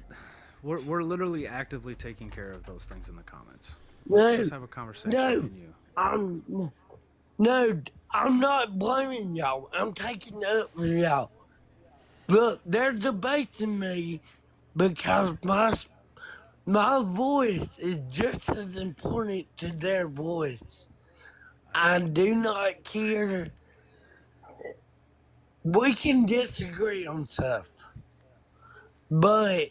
We're literally actively taking care of those things in the comments. Let's No, just have a conversation, me no, and you. I'm no, I'm not blaming y'all. I'm taking up for y'all. Look, they're debating me because my voice is just as important to their voice. I do not care. We can disagree on stuff, but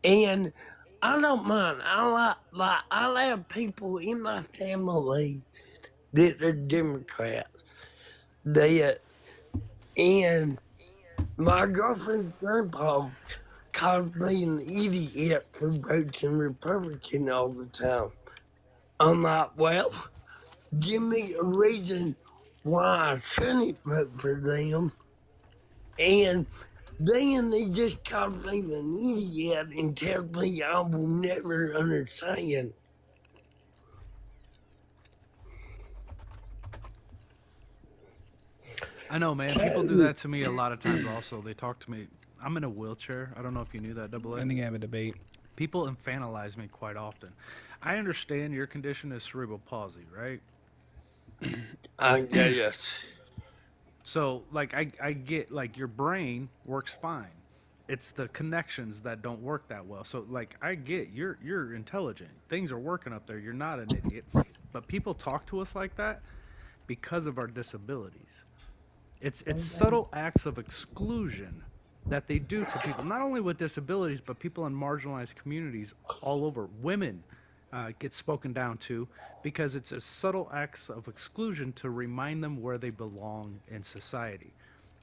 and I don't mind. I have people in my family that are Democrats. That and my girlfriend's grandpa calls me an idiot for voting Republican all the time. I'm like, well, give me a reason why I shouldn't vote for them. And then they just call me an idiot and tell me I will never understand. I know, man. People do So, that to me a lot of times. Also, they talk to me. I'm in a wheelchair. I don't know if you knew that, Double A. I think I have a debate. People infantilize me quite often. I understand your condition is cerebral palsy, right? I guess. So, like, I get, like, your brain works fine. It's the connections that don't work that well. So, like, I get you're intelligent. Things are working up there. You're not an idiot. But people talk to us like that because of our disabilities. It's subtle acts of exclusion that they do to people, not only with disabilities, but people in marginalized communities all over. Women get spoken down to because it's a subtle acts of exclusion to remind them where they belong in society.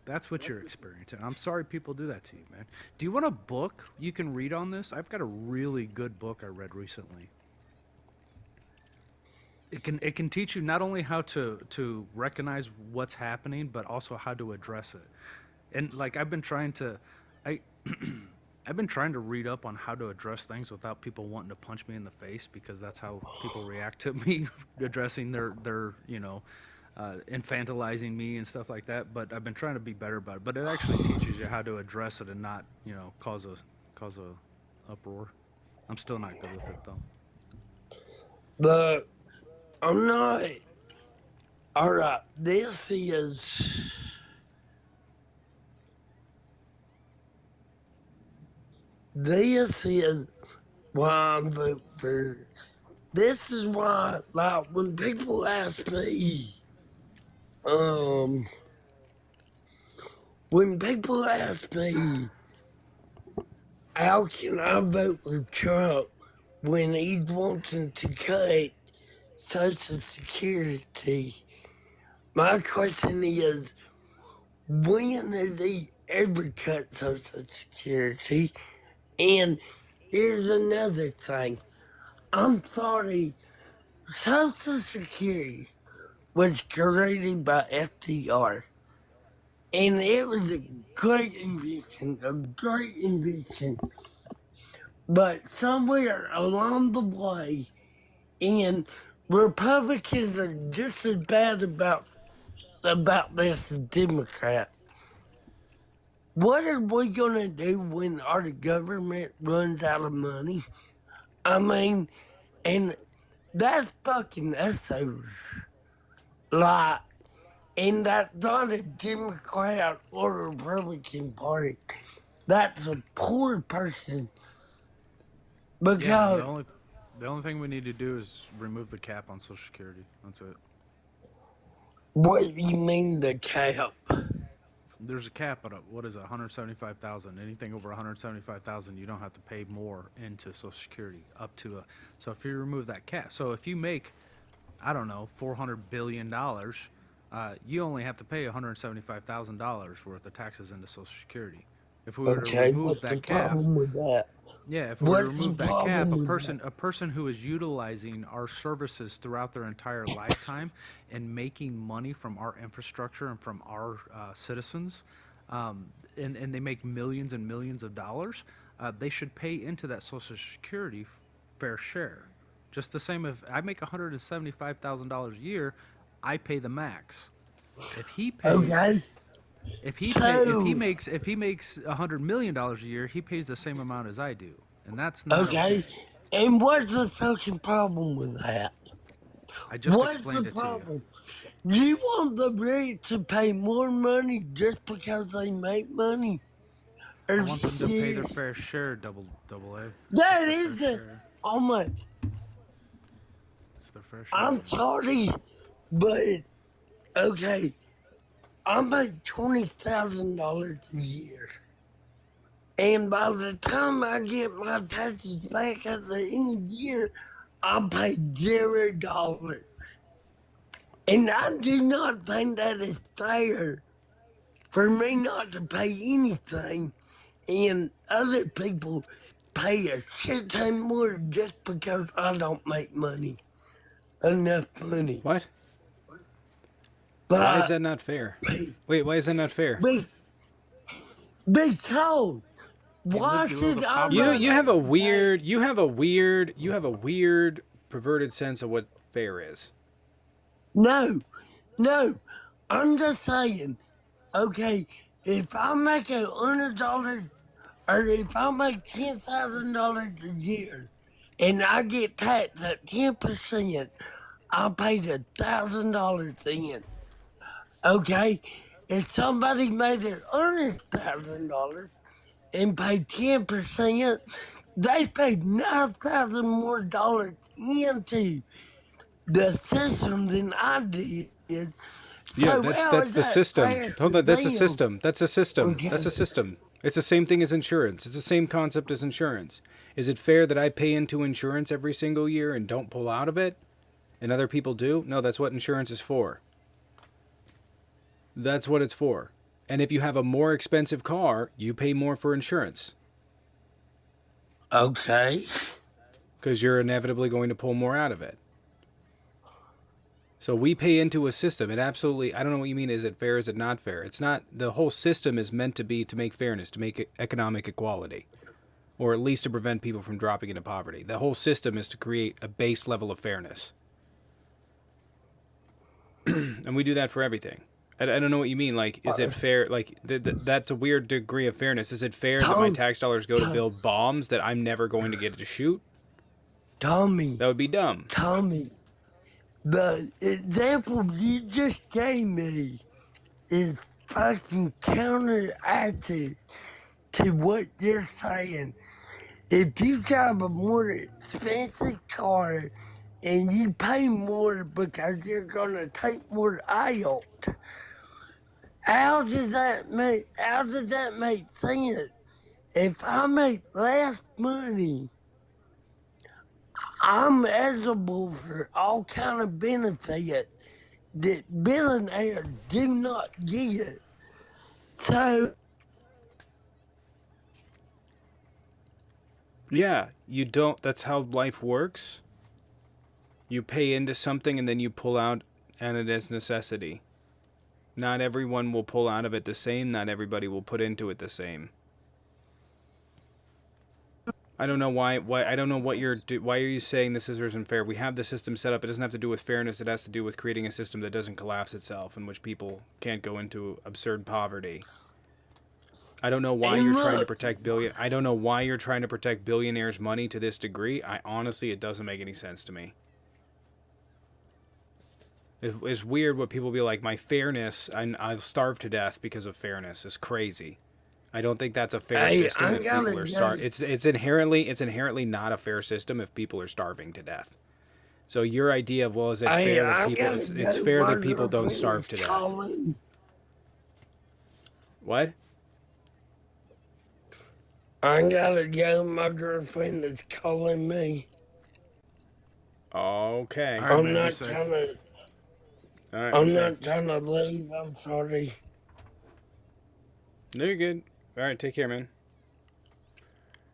That's what you're experiencing. I'm sorry people do that to you, man. Do you want a book you can read on this? I've got a really good book I read recently. It can teach you not only how to recognize what's happening, but also how to address it. And like I've been trying to, I I've been trying to read up on how to address things without people wanting to punch me in the face because that's how people react to me addressing their infantilizing me and stuff like that. But I've been trying to be better about it. But it actually teaches you how to address it and not cause a uproar. I'm still not good with it though. But I'm not. Alright, this is. This is why I vote for. This is why, like, when people ask me, um, when people ask me, how can I vote for Trump when he's wanting to cut Social Security? My question is, when has he ever cut Social Security? And here's another thing. I'm sorry, Social Security was created by FDR. And it was a great invention, a great invention. But somewhere along the way, and Republicans are just as bad about this as Democrats. What are we gonna do when our government runs out of money? I mean, and that's fucking us over. Like, and that's not a Democrat or a Republican party. That's a poor person. Yeah, Because the only thing we need to do is remove the cap on Social Security. That's it. what do you mean the cap? There's a cap at what is it, 175,000. Anything over 175,000, you don't have to pay more into Social Security up to a. So if you remove that cap, so if you make, I don't know, $400 billion, you only have to pay $175,000 worth of taxes into Social Security. If we were to Okay, remove what's the that cap, problem with that? Yeah, if we were to What's the remove that cap, problem with that? a person who is utilizing our services throughout their entire lifetime and making money from our infrastructure and from our citizens, and they make millions and millions of dollars, they should pay into that Social Security fair share. Just the same if I make $175,000 a year, I pay the max. If he pays, Okay, so if he makes $100 million a year, he pays the same amount as I do, and that's not okay, okay. and what's the fucking problem with that? I just What's the explained it to you. problem? You want the rich to pay more money just because they make money? I Or want them to pay their serious? fair share, double A. That It's their fair is the. share. Oh my! It's their fair share. I'm sorry, but okay. I make $20,000 a year, and by the time I get my taxes back at the end of the year, I pay $0. And I do not think that is fair for me not to pay anything and other people pay a shit ton more just because I don't make enough money. What? But Why is that not fair? Wait, why is that not fair? because why live below should the I poverty not You have a have to pay? weird perverted sense of what fair is. No, I'm just saying, okay, if I make $100 or if I make $10,000 a year and I get taxed at 10%, I paid $1,000 then. Okay? If somebody made it $100,000 and paid 10%, they paid $9,000 more dollars into the system than I did. Yeah, So that's how is the that system. fair to Hold on, that's a them? system. That's a system. That's Okay. a system. It's the same thing as insurance. It's the same concept as insurance. Is it fair that I pay into insurance every single year and don't pull out of it? And other people do? No, that's what insurance is for. That's what it's for. And if you have a more expensive car, you pay more for insurance Okay. because you're inevitably going to pull more out of it. So we pay into a system. It absolutely, I don't know what you mean. Is it fair? Is it not fair? It's not, the whole system is meant to be to make fairness, to make economic equality, or at least to prevent people from dropping into poverty. The whole system is to create a base level of fairness. And we do that for everything. I don't know what you mean. Like, is it fair? Like, that's a weird degree of fairness. Is it fair that my tax dollars go to build bombs that I'm never going to get to shoot? Tommy, That would be dumb. the example you just gave me is fucking counteracted to what you're saying. If you got a more expensive car and you pay more because you're gonna take more out, how does that make sense? If I make less money, I'm eligible for all kind of benefits that billionaires do not get. So Yeah, you don't. That's how life works. You pay into something and then you pull out, and it is necessity. Not everyone will pull out of it the same. Not everybody will put into it the same. I don't know why. I don't know what why are you saying this isn't fair? We have the system set up. It doesn't have to do with fairness. It has to do with creating a system that doesn't collapse itself, in which people can't go into absurd poverty. I don't know why you're trying to protect I don't know why you're trying to protect billionaires' money to this degree. I honestly, it doesn't make any sense to me. It's weird what people be like. My fairness, I've starved to death because of fairness. Is crazy. I don't think that's a fair system if people are starving. It's inherently not a fair system if people are starving to death. So your idea of, well, is it fair that people? It's fair that people don't starve to death. What? I gotta go. My girlfriend is calling me. Okay. All right, I'm man, be not safe. gonna. All right. I'm not gonna leave. I'm sorry. No, you're good. All right, take care, man.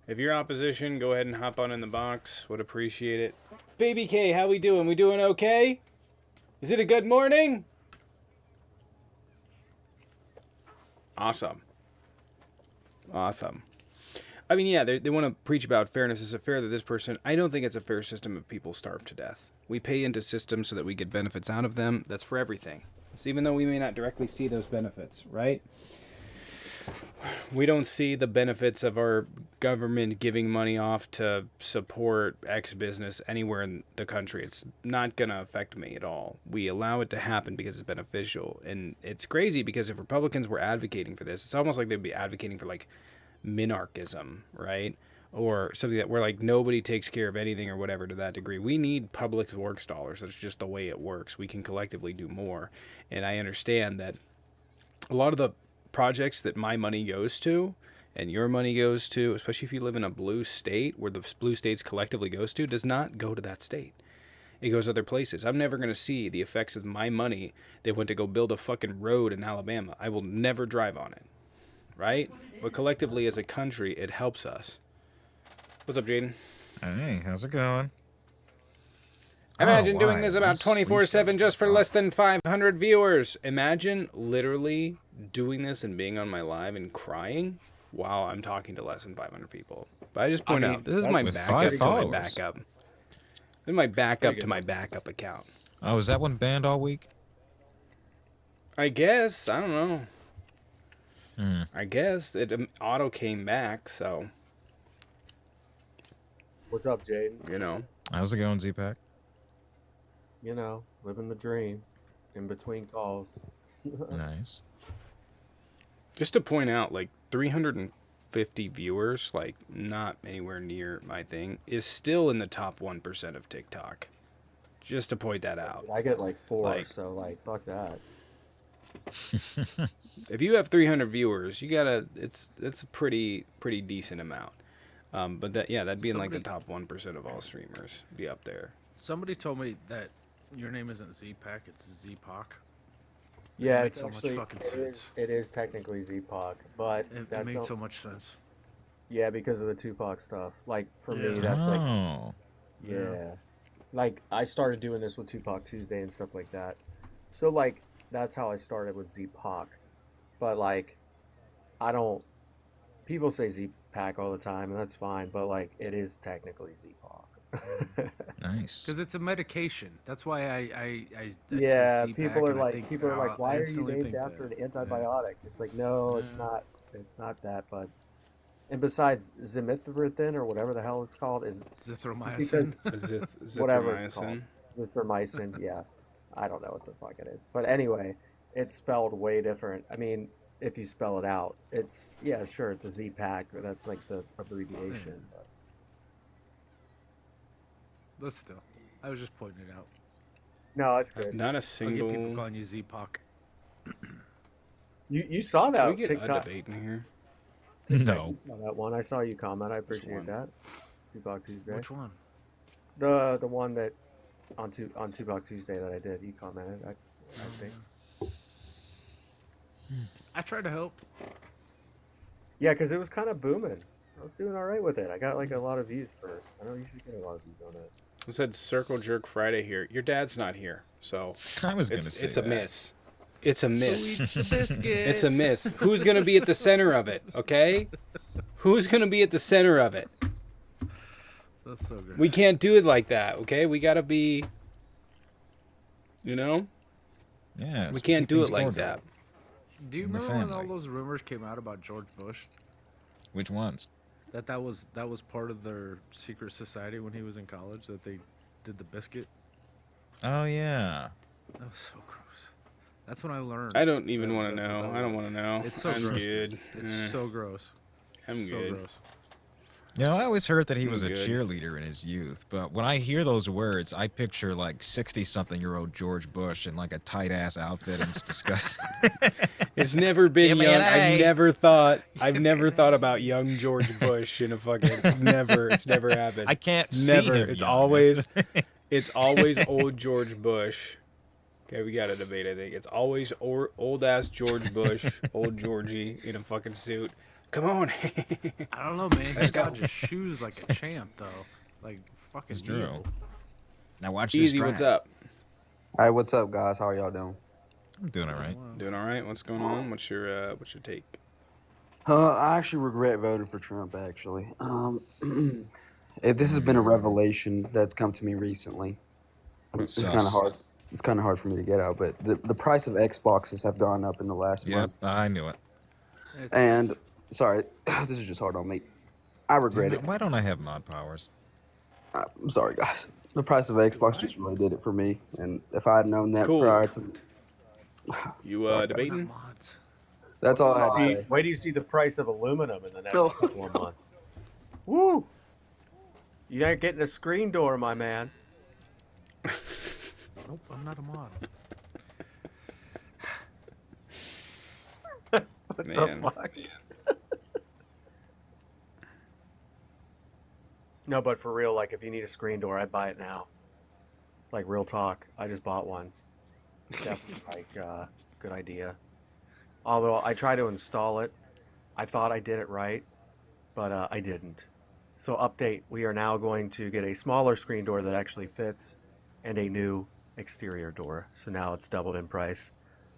If you're opposition, go ahead and hop on in the box. Would appreciate it. Baby K, how we doing? We doing okay? Is it a good morning? Awesome. Awesome. I mean, yeah, they want to preach about fairness. Is it fair that this person... I don't think it's a fair system if people starve to death. We pay into systems so that we get benefits out of them. That's for everything. So even though we may not directly see those benefits, right? We don't see the benefits of our government giving money off to support X business anywhere in the country. It's not going to affect me at all. We allow it to happen because it's beneficial. And it's crazy because if Republicans were advocating for this, it's almost like they'd be advocating for like minarchism, right? Or something that where like nobody takes care of anything or whatever to that degree. We need public works dollars. That's just the way it works. We can collectively do more. And I understand that a lot of the projects that my money goes to and your money goes to, especially if you live in a blue state where the blue states collectively goes to, does not go to that state. It goes other places. I'm never going to see the effects of my money that went to go build a fucking road in Alabama. I will never drive on it. Right? But collectively as a country, it helps us. What's up, Jaden? Hey, how's it going? Imagine Oh, doing why? this I'm about sleep 24/7 just for stuff. less than 500 viewers. Imagine literally doing this and being on my live and crying while I'm talking to less than 500 people. But I just point out, this is my With backup 5 to my followers. backup. This is my backup to my backup account. Oh, is that one banned all week? I guess. I don't know. Hmm. I guess it auto came back, so, What's up, Jaden? you know. How's it going, Z-Pack? You know, living the dream in between calls. Nice. Just to point out, like 350 viewers, like not anywhere near my thing, is still in the top 1% of TikTok. Just to point that out. I get like 4, Like- so like fuck that. If you have 300 viewers, you gotta. It's a pretty decent amount. But that'd be in like the top 1% of all streamers. Be up there. Somebody told me that your name isn't Z-Pack, it's Z-Pac. Yeah, makes it's so much actually fucking it sense. it is technically Z-Pac, but It that's made not, so much sense. yeah, because of the Tupac stuff. Like for me, Yeah. that's like Oh. yeah. Like I started doing this with Tupac Tuesday and stuff like that. So like that's how I started with Z-Pac. But like I don't people say Z-Pac all the time and that's fine, but like it is technically Z-Pac. Nice. Because it's a medication. That's why I Yeah, see Z-Pac people are and I like, think, why I are you instantly named think after that. an antibiotic? It's like, no, it's Yeah. not. It's not that. But and besides, zimithritin or whatever the hell it's called is Zithromycin. because whatever it's called, Zithromycin. zithromycin. Yeah, I don't know what the fuck it is. But anyway, it's spelled way different. I mean, if you spell it out, it's yeah, sure, it's a Z-Pack. That's like the abbreviation. But But still, I was just pointing it out. no, it's good. Not a I'll get people single. calling you Z-Pac. You saw Can that we get a TikTok. debate in here? No. You saw that one. I saw you comment. I one? appreciate that. Tupac Tuesday. Which one? The one that on Tupac Tuesday that I did. You commented. I think. I tried to help. Yeah, because it was kind of booming. I was doing all right with it. I got like a lot of views for it. I don't usually get a lot of views on it. Who said Circle Jerk Friday here? Your dad's not here, so I was gonna it's say it's a that. miss. It's a miss. Who eats the biscuit? It's a miss. Who's gonna be at the center of it? Okay, who's gonna be at the center of it? That's so good. We can't do it like that. Okay, we gotta be. You know, Yeah. we it's can't do keeping it like score. that. Do you in the remember when all family. those rumors came out about George Bush? Which ones? That was part of their secret society when he was in college. That they did the biscuit. Oh yeah. That was so gross. That's when I learned. I don't even that want to that's what know. that I don't was. want to know. It's so I'm gross. good. Dude. It's Eh, so gross. I'm so good. gross. You know, I always heard that he was a Good. cheerleader in his youth, but when I hear those words, I picture like 60-something-year-old George Bush in like a tight-ass outfit, and it's disgusting. It's never been Give me young. an I've A. never thought. I've never thought about young George Bush in a fucking. Never. It's never happened. I can't see Never. him It's young. always. It's always old George Bush. Okay, we got a debate. I think it's always old ass George Bush, old Georgie in a fucking suit, Come on. I don't know, man. This guy just shoes like a champ, though. Like fucking It's true. Dio. Now watch this Easy, drive. what's up? Hey, what's up, guys? How are y'all doing? I'm doing all right. Doing all right? What's going on? What's your take? I actually regret voting for Trump. Actually, this has been a revelation that's come to me recently. It's Sus. kind of hard. It's kind of hard for me to get out, but the price of Xboxes have gone up in the last Yep, month. I knew it. And sorry, this is just hard on me. I regret it. Why don't I have mod powers? I'm sorry, guys. The price of Xbox just really did it for me, and if I had known that Cool. prior to, You debating? Mods. that's all I had to say. Wait do you see the price of aluminum in the next No. couple of months? Woo! You ain't getting a screen door, my man. Nope, I'm not a mod. What Man. the fuck? No, but for real, like if you need a screen door, I'd buy it now. Like real talk, I just bought one. Definitely like good idea. Although I tried to install it, I thought I did it right, but I didn't. So update, we are now going to get a smaller screen door that actually fits, and a new exterior door. So now it's doubled in price.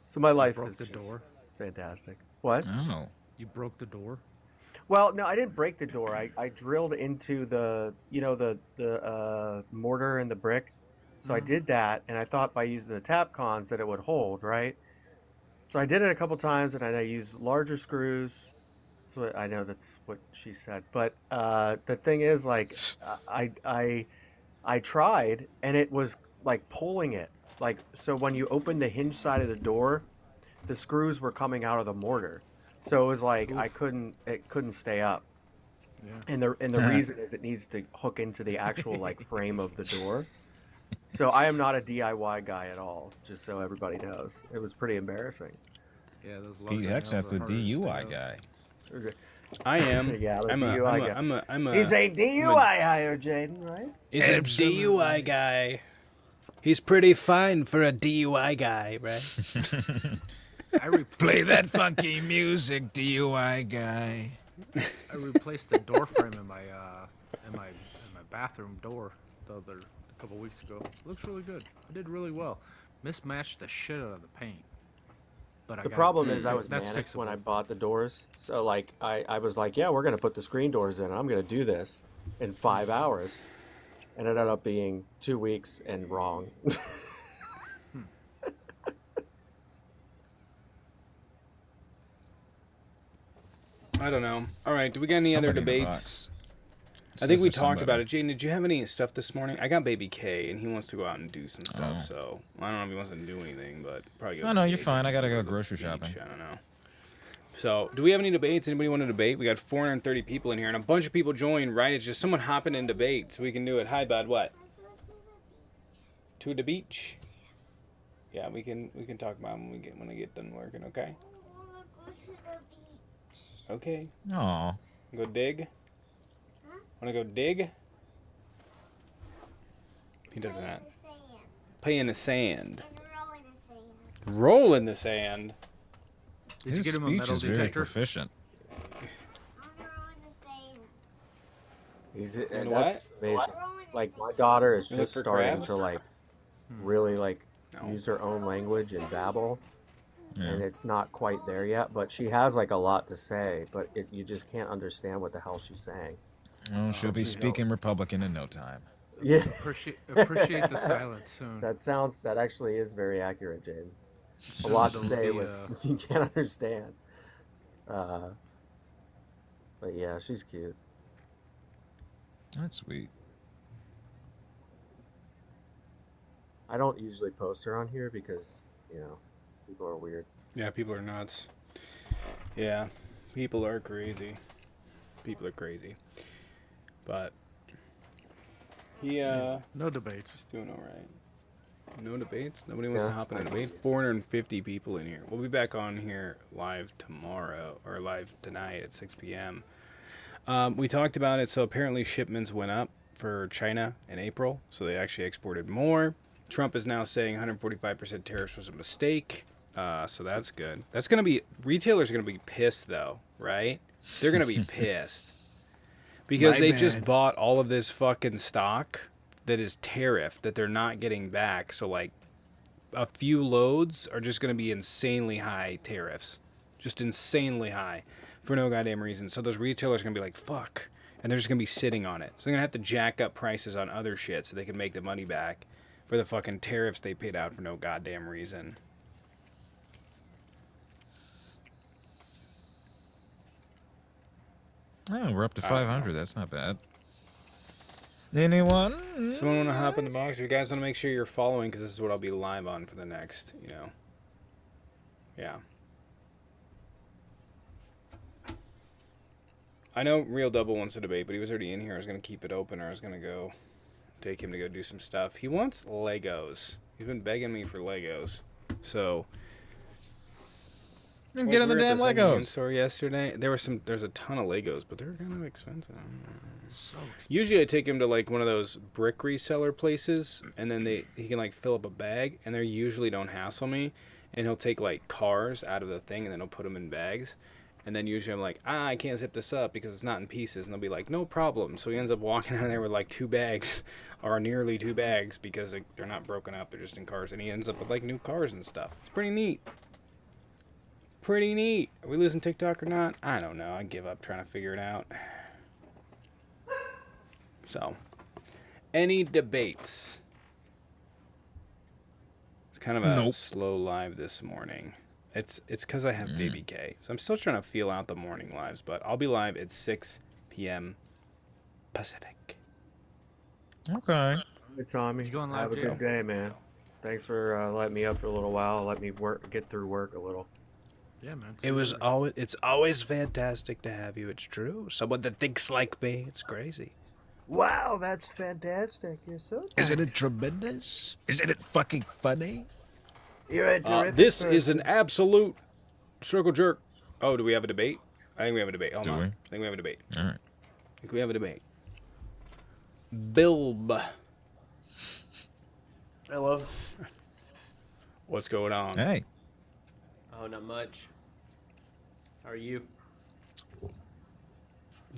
So my life broke is the just door? fantastic. What? Oh. You broke the door. Well, no, I didn't break the door. I drilled into the mortar and the brick. So I did that, and I thought by using the Tapcons that it would hold, right? So I did it a couple times, and I used larger screws. So I know that's what she said, but the thing is, like, I tried, and it was like pulling it. Like, so when you open the hinge side of the door, the screws were coming out of the mortar. So it was like it couldn't stay up. Yeah. And the reason is it needs to hook into the actual like frame of the door. So I am not a DIY guy at all, just so everybody knows. It was pretty embarrassing. Yeah, those Pete longer Hex, nails that's a are harder to stay DUI up. guy. I am. Yeah, the I'm a, DUI I'm guy. a, I'm a, I'm a, He's a DUI hire, Jaden, right? He's a DUI guy. He's pretty fine for a DUI guy, right? I replaced Play that funky music, DUI guy. I replaced the door frame in my bathroom door a couple weeks ago. Looks really good. I did really well. Mismatched the shit out of the paint. But The problem is I that's was manic when I fixable. bought the doors. So like I was like, yeah, we're gonna put the screen doors in. I'm gonna do this in 5 hours, and it ended up being 2 weeks and wrong. I don't know. All right, do we got any other Somebody in the debates? box. I think we Says there's talked about somebody. it. Jaden, did you have any stuff this morning? I got Baby K, and he wants to go out and do some stuff. Oh. So I don't know if he wants to do anything, but probably. Go Oh, no, you're bake fine. or I gotta go to the grocery beach, shopping. I don't know. So, do we have any debates? Anybody want to debate? We got 430 people in here, and a bunch of people joined. Right? It's just someone hopping in debate, so we can do it. Hi, bud. What? To the beach? Yeah, we can talk about it when I get done working. Okay. Okay. Aw. Go dig? Wanna go dig? He does that. Play in the sand. Roll in the sand. Did you His get him a speech metal is very detector? proficient. He's And that's amazing. Like my daughter is You look just for starting crabs? to like really like No. use her own language and babble, Yeah. and it's not quite there yet. But she has like a lot to say, but you just can't understand what the hell she's saying. Oh, she'll be she's speaking Republican in no time. Yeah, Appreciate the silence soon. that actually is very accurate, Jaden. A Soon lot to it'll say be, with you can't understand. But yeah, she's cute. That's sweet. I don't usually post her on here because people are weird. Yeah, people are nuts. Yeah, people are crazy. People are crazy. But he no debates. he's doing all right. No debates. Nobody wants Yeah, to hop in a nice. debate. 450 people in here. We'll be back on here live tomorrow or live tonight at 6 p.m. We talked about it. So apparently shipments went up for China in April. So they actually exported more. Trump is now saying 145% tariffs was a mistake. So that's good. That's going to be, retailers are going to be pissed though, right? They're gonna be pissed because My they just bad. bought all of this fucking stock that is tariffed that they're not getting back. So like a few loads are just gonna be insanely high tariffs, just insanely high for no goddamn reason. So those retailers are gonna be like, fuck, and they're just gonna be sitting on it. So they're gonna have to jack up prices on other shit so they can make the money back for the fucking tariffs they paid out for no goddamn reason. Oh, we're up to I don't know. 500. That's not bad. Anyone? Someone want to hop in the box? If you guys want to make sure you're following, because this is what I'll be live on for the next, Yeah. I know Real Double wants to debate, but he was already in here. I was going to keep it open, or I was going to go take him to go do some stuff. He wants Legos. He's been begging me for Legos. So, Get on the we were at damn the secondhand Legos. store yesterday. There's a ton of Legos, but they're kind of expensive. So expensive. Usually I take him to like one of those brick reseller places, and then he can like fill up a bag, and they usually don't hassle me, and he'll take like cars out of the thing, and then he'll put them in bags, and then usually I'm like, I can't zip this up because it's not in pieces, and they'll be like, no problem. So he ends up walking out of there with like 2 bags, or nearly 2 bags, because they're not broken up, they're just in cars, and he ends up with like new cars and stuff. It's pretty neat. Pretty neat. Are we losing TikTok or not? I don't know. I give up trying to figure it out. So, any debates? It's kind of a Nope. slow live this morning. It's because I have Baby K. So I'm still trying to feel out the morning lives, but I'll be live at 6 p.m. Pacific. Okay. Hey, Tommy. You going Have live, a Jay? good day, man. Thanks for letting me up for a little while. Let me get through work a little. Yeah, man. It's always fantastic to have you. It's true. Someone that thinks like me. It's crazy. Wow, that's fantastic. You're so. Isn't it tremendous? Isn't it fucking funny? You're a terrific This person. is an absolute circle jerk. Oh, do we have a debate? I think we have a debate. Hold Do on. we? I think we have a debate. All right. I think we have a debate. Bilb. Hello. What's going on? Hey. Oh, not much. How are you?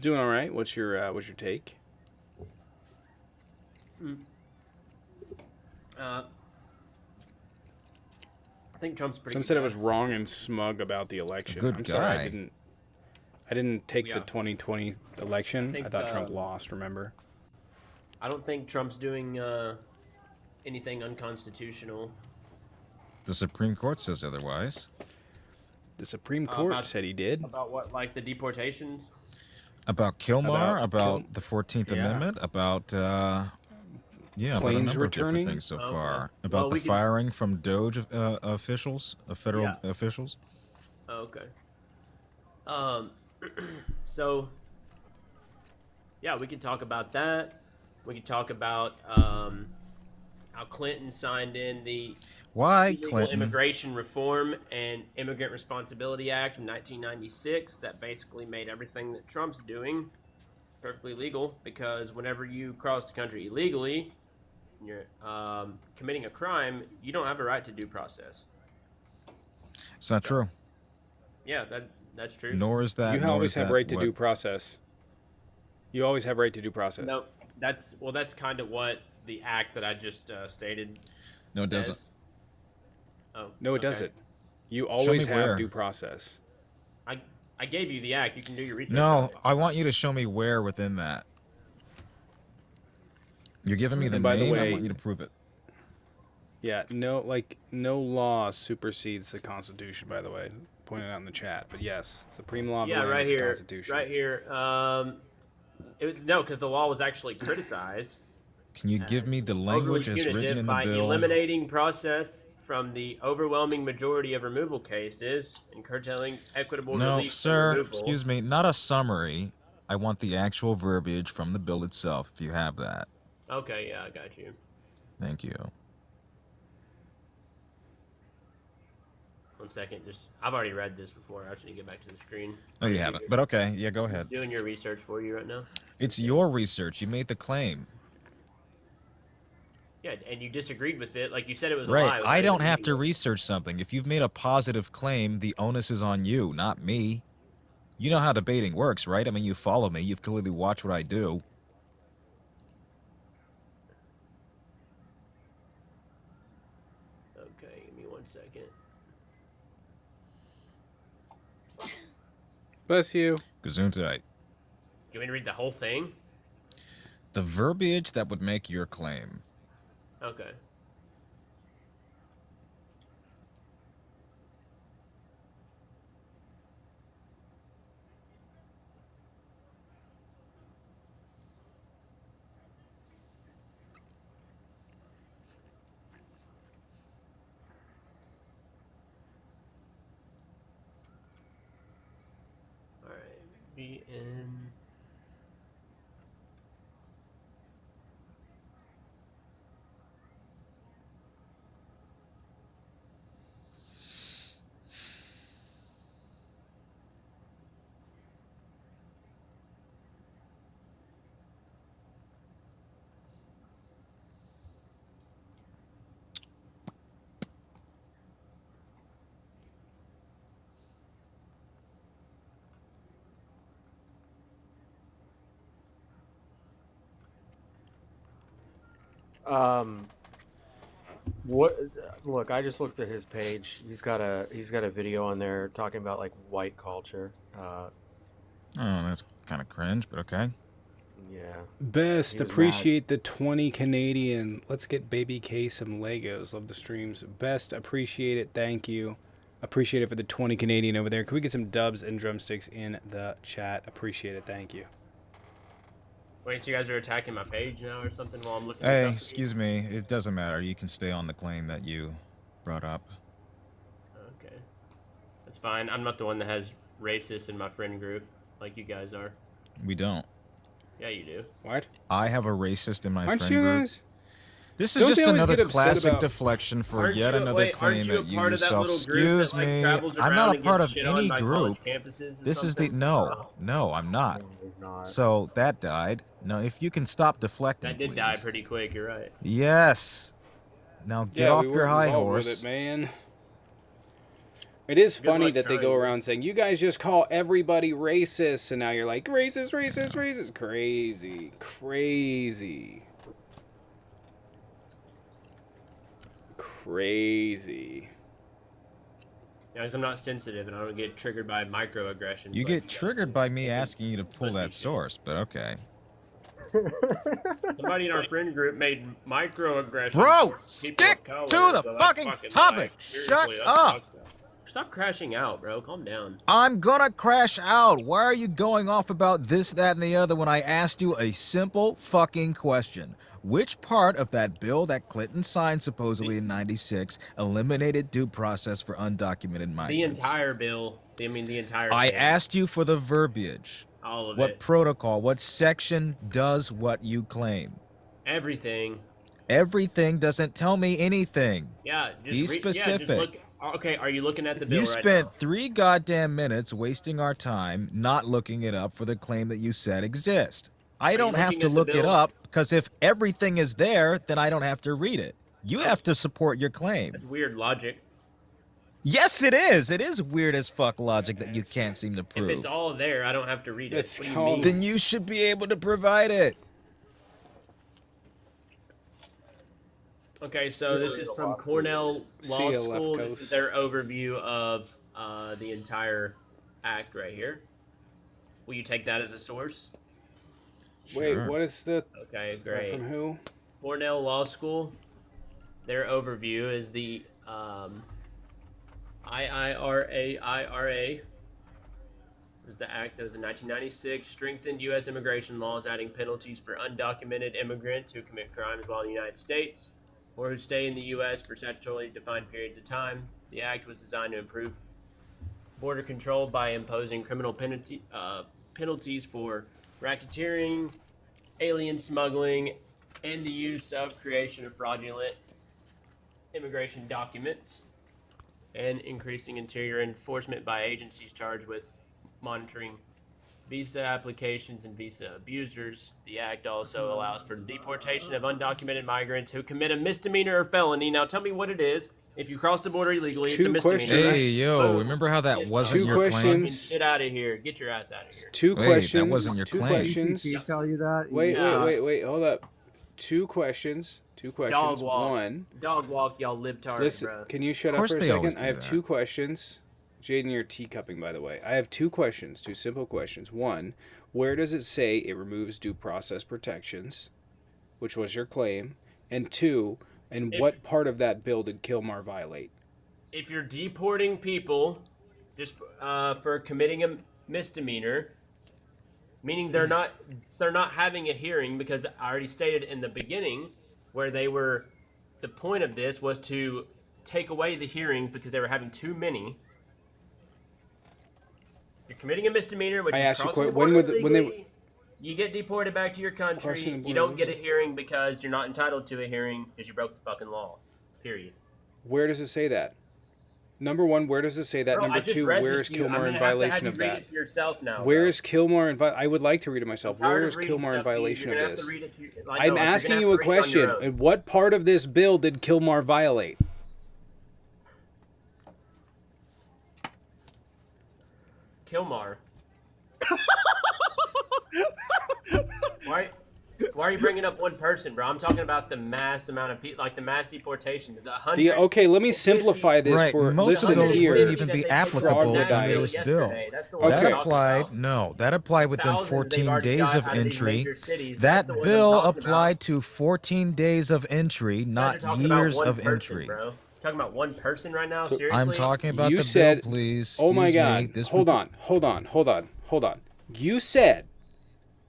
Doing all right. What's your take? I think Trump's pretty. Some said I was wrong and smug about the election. Good I'm sorry, guy. I didn't take Yeah. the 2020 election. I think, thought Trump lost. Remember? I don't think Trump's doing anything unconstitutional. The Supreme Court says otherwise. The Supreme Court about- said he did. About what, like the deportations? About Kilmar, About about the 14th Yeah. Amendment, about about a Planes number of different returning? things so Okay. far. About Well, the we could- firing from Doge officials, federal Yeah. officials. Oh, okay. So, yeah, we could talk about that. We could talk about how Clinton signed in the Why, Illegal Clinton? Immigration Reform and Immigrant Responsibility Act of 1996 that basically made everything that Trump's doing perfectly legal, because whenever you cross the country illegally, and you're committing a crime, you don't have a right to due process. It's not true. Yeah, that's true. Nor is that. You nor always is have that right to what- due process. You always have right to due process. No, that's kind of what the act that I just stated. No, it says. doesn't. Oh, No, it okay. doesn't. You always me have where. due process. I gave you the act. You can do your research. No, on it. I want you to show me where within that. You're giving me the And by the name. I way- want you to prove it. Yeah, no law supersedes the Constitution. By the way, pointed out in the chat. But yes, supreme law of the Yeah, land right is the here. Constitution. Right here. No, because the law was actually criticized. Can you give me the language Overly as written punitive in the by bill? eliminating process from the overwhelming majority of removal cases and curtailing equitable No, relief from sir. removal. Excuse me. Not a summary. I want the actual verbiage from the bill itself, if you have that. Okay, yeah, I got you. Thank you. 1 second. I've already read this before. I should get back to the screen. Oh, you haven't. But okay. Yeah, go ahead. Just doing your research for you right now. It's your research. You made the claim. Yeah, and you disagreed with it. Like you said, it was a Right. lie. I don't have to read. research something. If you've made a positive claim, the onus is on you, not me. You know how debating works, right? I mean, you follow me. You've clearly watched what I do. Okay, give me 1 second. Bless you. Gesundheit. Do you want me to read the whole thing? The verbiage that would make your claim. Okay. All right. BN. What? Look, I just looked at his page. He's got a video on there talking about like white culture. Oh, that's kind of cringe, but okay. Yeah. Best He was appreciate the 20 Canadian. Let's get Baby K some Legos. Love the streams. Best appreciate it. Thank you. Appreciate it for the 20 Canadian over there. Can we get some dubs and drumsticks in the chat? Appreciate it. Thank you. Wait, so you guys are attacking my page now or something while I'm looking Hey, this up? excuse me. It doesn't matter. You can stay on the claim that you brought up. Okay. That's fine. I'm not the one that has racists in my friend group like you guys are. We don't. Yeah, you do. What? I have a racist in my Aren't friend you group. guys? This is Don't they just always another get upset classic about- deflection for Aren't yet you- another wait, claim aren't you a that you part of that yourself. little group Excuse that, like, me. travels I'm around not a and part gets of shit on any by group. college campuses or This is the something? no, I'm not. No, he's not. So that died. No, if you can stop deflecting, That did please. die pretty quick. You're right. Yes. Now get Yeah, off we your weren't high involved horse. with it, man. It is Good funny luck that they go trying. around saying, you guys just call everybody racist, and now you're like, racist, racist, racist. Crazy. Crazy. Crazy. Yeah, because I'm not sensitive and I don't get triggered by microaggressions. You like get guys triggered do. by me It's a asking you to pull pussy that shit. source, but okay. Somebody in our friend group made microaggressions. Bro, towards people of stick color, to the so that's fucking topic. like, Shut seriously, that's up. fucked up. Stop crashing out, bro. Calm down. I'm gonna crash out. Why are you going off about this, that, and the other when I asked you a simple fucking question? Which part of that bill that Clinton signed supposedly in '96 eliminated due process for undocumented migrants? The entire bill. I mean, the entire I thing. asked you for the verbiage. All of What it. protocol, what section does what you claim? Everything. Everything doesn't tell me anything. Yeah. Just Be Yeah, specific. just look. Okay, are you looking at the bill You right spent now? 3 goddamn minutes wasting our time not looking it up for the claim that you said exists. I you don't have looking to at the look it bill? up because if everything is there, then I don't have to read it. You have to support your claim. That's weird logic. Yes, it is. It is weird as fuck logic that you can't seem to If prove. it's all there, I don't have to read it. It's What do you called- mean? Then you should be able to provide it. Okay, so this is from Cornell Law See ya, left School. This coast. is their overview of the entire act right here. Will you take that as a source? Wait, Sure. what is the... Okay, great. From who? Cornell Law School. Their overview is the IIRA was the act that was in 1996, strengthened U.S. immigration laws, adding penalties for undocumented immigrants who commit crimes while in the United States or who stay in the U.S. for statutorily defined periods of time. The act was designed to improve border control by imposing criminal penalties for racketeering, alien smuggling, and the use of creation of fraudulent immigration documents, and increasing interior enforcement by agencies charged with monitoring visa applications and visa abusers. The act also allows for the deportation of undocumented migrants who commit a misdemeanor or felony. Now tell me what it is. If you cross the border illegally, it's Two a misdemeanor. questions. Hey, yo, Boom. remember how that Get wasn't Two your claim? questions. Get out of here. Get your ass out of here. Two Wait, questions. that wasn't your two claim. questions. Can tell you that? Wait, Yeah. wait. Hold up. Two questions. Dog walk. One. Dog walk, y'all libtards, Listen, bro. can you shut Of up course for a they always second? do I have that. two questions. Jaden, you're teacupping, by the way. I have two questions, two simple questions. One, where does it say it removes due process protections, which was your claim? And two, and what part of that bill did Kilmar violate? If you're deporting people just for committing a misdemeanor, meaning they're not having a hearing, because I already stated in the beginning where the point of this was to take away the hearings because they were having too many. You're committing a misdemeanor, which I is asked you crossing the when border when they illegally, you get deported back to your Crossing country. the border You don't get a illegally. hearing because you're not entitled to a hearing because you broke the fucking law. Period. Where does it say that? Number one, where does it say that? Bro, Number I just two, read where this is to you. I'm Kilmar gonna in have to violation have you of read that? it to yourself now. Where bro. is Kilmar in I would like to read it myself. I'm tired Where of is reading Kilmar in stuff to you. violation You're of gonna have this? to read it to you. I'm asking you a question. And what part of this bill did Kilmar violate? Kilmar. Why are you bringing up one person, bro? I'm talking about the mass amount of people, like the mass deportation. Okay, let me simplify this Right, for most of listen those here. wouldn't even be applicable Troglodyte. under this bill. Okay. That applied, no, that applied within Thousands they've 14 already days got of out of these entry. major cities. That That's the one I'm bill talking applied to 14 days of entry, You guys are not talking about years one of person, entry. bro. Talking about one person right now? So- Seriously? I'm talking about You the said, bill, please. oh my Excuse God, me. This hold would- on. You said,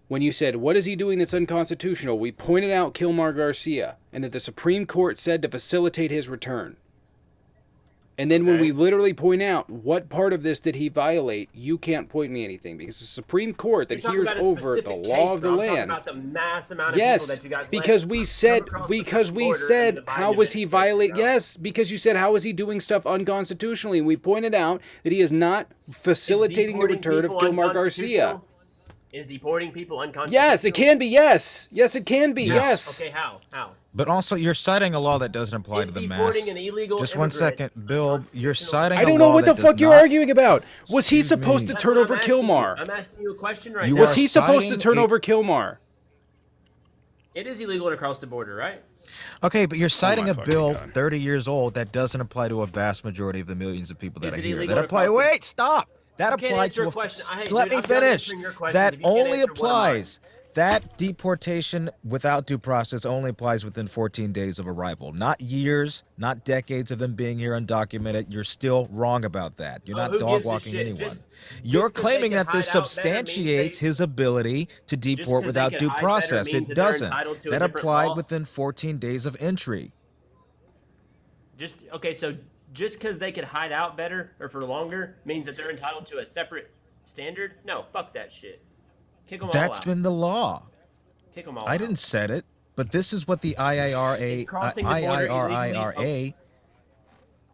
when you said, what is he doing that's unconstitutional? We pointed out Kilmar Garcia and that the Supreme Court said to facilitate his return. And then when Okay. we literally point out what part of this did he violate, you can't point me anything because the Supreme Court that You're talking hears about a over the specific law case, of the bro. I'm talking land. about the mass amount of Yes, people that you guys let because we come said across we the border and said the how Biden was he administration, violate? bro. Yes, because you said how is he doing stuff unconstitutionally? And we pointed out that he is not facilitating the Deporting return of people Kilmar Garcia. unconstitutional? Is deporting people unconstitutional? Yes, it can be. Yes, it can be. Yes. Okay, how? How? But also, you're citing a law that doesn't apply Is to the deporting mass. an illegal Just one immigrant second, Bill. You're citing I a don't know law what the that fuck does you're not- arguing about. Was he Excuse supposed me. to That's turn what over I'm asking you. Kilmar? I'm asking you a question right You now. Was are he supposed to citing turn a- over Kilmar? It is illegal to cross the border, right? Okay, but you're citing my a fucking bill God. 30 years old that doesn't apply to a vast majority of the millions of people that Is are it here. illegal That to apply. cross the- Wait, stop. That You can't applied answer to a question. Let Dude, me I'm done finish. answering your questions. That If you can't only answer one of mine. applies. That deportation without due process only applies within 14 days of arrival, not years, not decades of them being here undocumented. You're still wrong about that. You're not who gives a dog walking shit? anyone. Just You're 'cause they claiming can that this hide out better means substantiates they- his ability to deport 'cause without they due can hide better process. means It that they're doesn't. entitled to a That different applied law? within 14 days of entry. So just because they could hide out better or for longer means that they're entitled to a separate standard? No, fuck that shit. Kick them all That's out. been the law. Kick them all I out. didn't set it, but this is what the Is crossing the border IIRIRA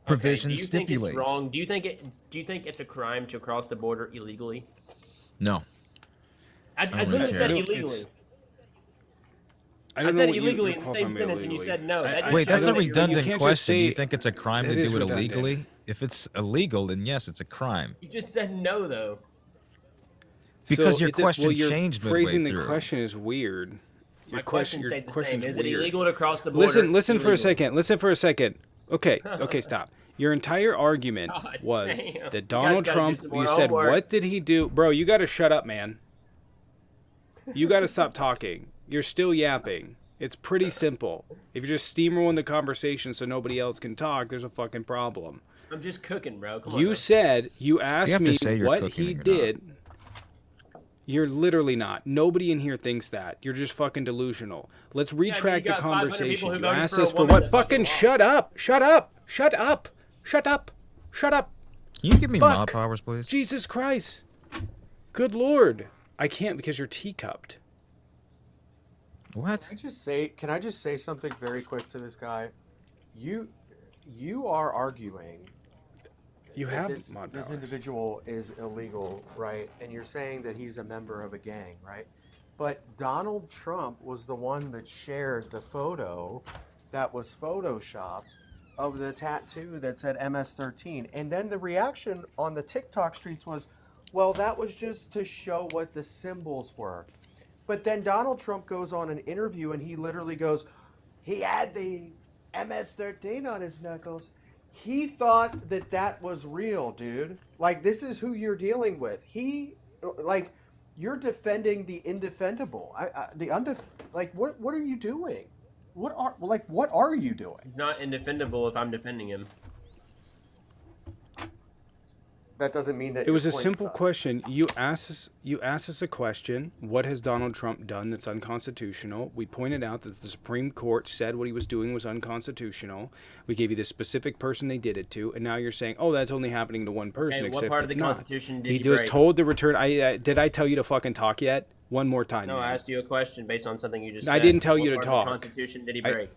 provision do you stipulates. think it's wrong? Do you think it's a crime to cross the border illegally? No. I don't literally care. said No, illegally. it's- I don't know said what you- illegally you're in the same qualifying sentence, and you illegally. said no. That just Wait, that's shows a that you're redundant can't just question. Do you say- think it's a crime That to is do it redundant. illegally? If it's illegal, then yes, it's a crime. You just said no, though. Because your it's question your changed midway phrasing the through. question is weird. My question your stayed the same. question's Is it weird. illegal to cross the border? Listen for a illegally? second. Listen for a second. Okay, stop. Your entire argument God was damn. You that guys Donald gotta do Trump, some more you said, homework. what did he do? Bro, you got to shut up, man. You got to stop talking. You're still yapping. It's pretty simple. If you're just steamrolling the conversation so nobody else can talk, there's a fucking problem. I'm just cooking, bro. Come on. You bro. said, you asked have to me say you're what cooking he and you're not. did. You're literally not. Nobody in here thinks that. You're just fucking delusional. Let's retract the got 500 people conversation. who You voted asked for a us for woman what? that Fucking fucking shut up. Shut up. Shut up. Shut up. Shut up. Can you give me Fuck. mod powers, please? Jesus Christ. Good Lord. I can't because you're teacupped. What? Can I just say something very quick to this guy? You are arguing You that have this mod this powers. individual is illegal, right? And you're saying that he's a member of a gang, right? But Donald Trump was the one that shared the photo that was photoshopped of the tattoo that said MS-13. And then the reaction on the TikTok streets was, well, that was just to show what the symbols were. But then Donald Trump goes on an interview and he literally goes, he had the MS-13 on his knuckles. He thought that that was real, dude. Like, this is who you're dealing with. You're defending the indefendable. What are you doing? What are you doing? He's not indefendable if I'm defending him. That doesn't mean that It was a your point's simple up. question. You asked us a question. What has Donald Trump done that's unconstitutional? We pointed out that the Supreme Court said what he was doing was unconstitutional. We gave you the specific person they did it to, and now you're saying, "Oh, that's only happening to one person." Okay, except what part of it's the not. Constitution did He he was break? told to return. Did I tell you to fucking talk yet? One more time. No, man. I asked you a question based on something you just said. I didn't tell What you to part talk. of the Constitution did he I- break?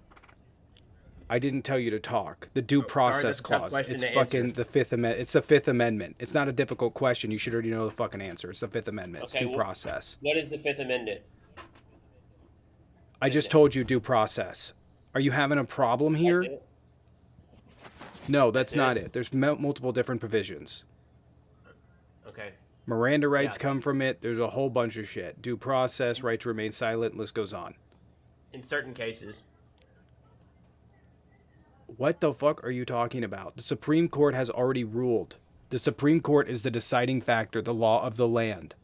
I didn't tell you to talk. The due sorry, process that's a tough clause. question It's to fucking answer. the Fifth Amendment. It's the Fifth Amendment. It's not a difficult question. You should already know the fucking answer. It's the Fifth Amendment. It's Okay, due well- process. What is the Fifth Amendment? I just told you due process. Are you having a problem here? That's it? No, that's That's not it? it. There's multiple different provisions. Okay. Miranda rights Yeah. come from it. There's a whole bunch of shit. Due process, right to remain silent, list goes on. In certain cases. What the fuck are you talking about? The Supreme Court has already ruled. The Supreme Court is the deciding factor, the law of the land.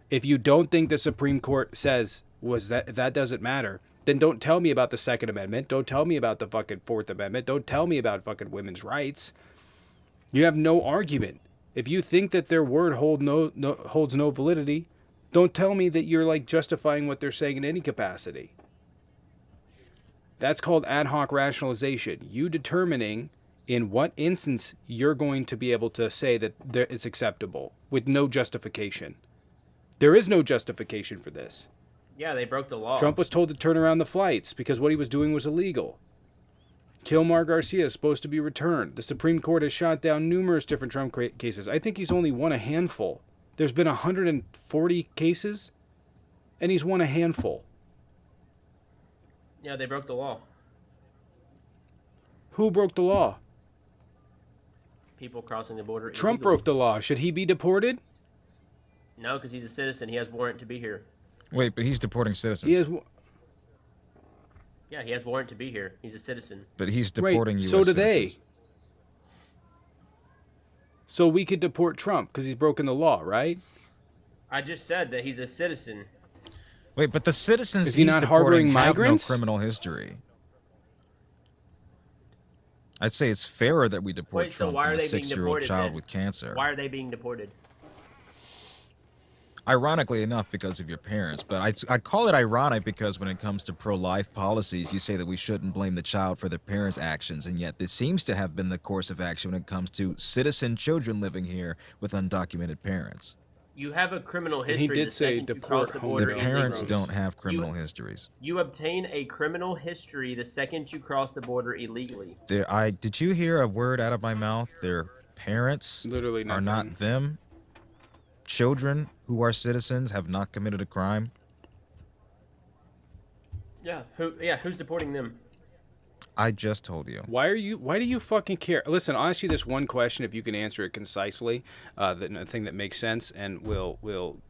If you don't think the Supreme Court says that doesn't matter, then don't tell me about the Second Amendment. Don't tell me about the fucking Fourth Amendment. Don't tell me about fucking women's rights. You have no argument. If you think that their word holds no validity, don't tell me that you're like justifying what they're saying in any capacity. That's called ad hoc rationalization. You determining in what instance you're going to be able to say that it's acceptable with no justification. There is no justification for this. Yeah, they broke the law. Trump was told to turn around the flights because what he was doing was illegal. Kilmar Garcia is supposed to be returned. The Supreme Court has shot down numerous different Trump cases. I think he's only won a handful. There's been 140 cases, and he's won a handful. Yeah, they broke the law. Who broke the law? People crossing the border. Trump illegally. broke the law. Should he be deported? No, because he's a citizen. He has warrant to be here. Wait, but he's deporting citizens. He is. Yeah, he has warrant to be here. He's a citizen. But he's Right, deporting U.S. so do they. citizens. So we could deport Trump because he's broken the law, right? I just said that he's a citizen. Wait, but the citizens Is he he's not deporting harboring have migrants? no criminal history. I'd say it's fairer that we deport Wait, so Trump why than are a they being 6-year-old deported child then? with cancer. Why are they being deported? Ironically enough, because of your parents. But I call it ironic because when it comes to pro-life policies, you say that we shouldn't blame the child for their parents' actions, and yet this seems to have been the course of action when it comes to citizen children living here with undocumented parents. You have a criminal And he history. did the say second you deport cross the home border Their parents illegally. don't have criminal histories. You obtain a criminal history the second you cross the border illegally. Did you hear a word out of my mouth? Their parents Literally are nothing. not them. Children who are citizens have not committed a crime. Yeah. Who's deporting them? I just told you. Why do you fucking care? Listen, I'll ask you this one question if you can answer it concisely, a thing that makes sense, and we'll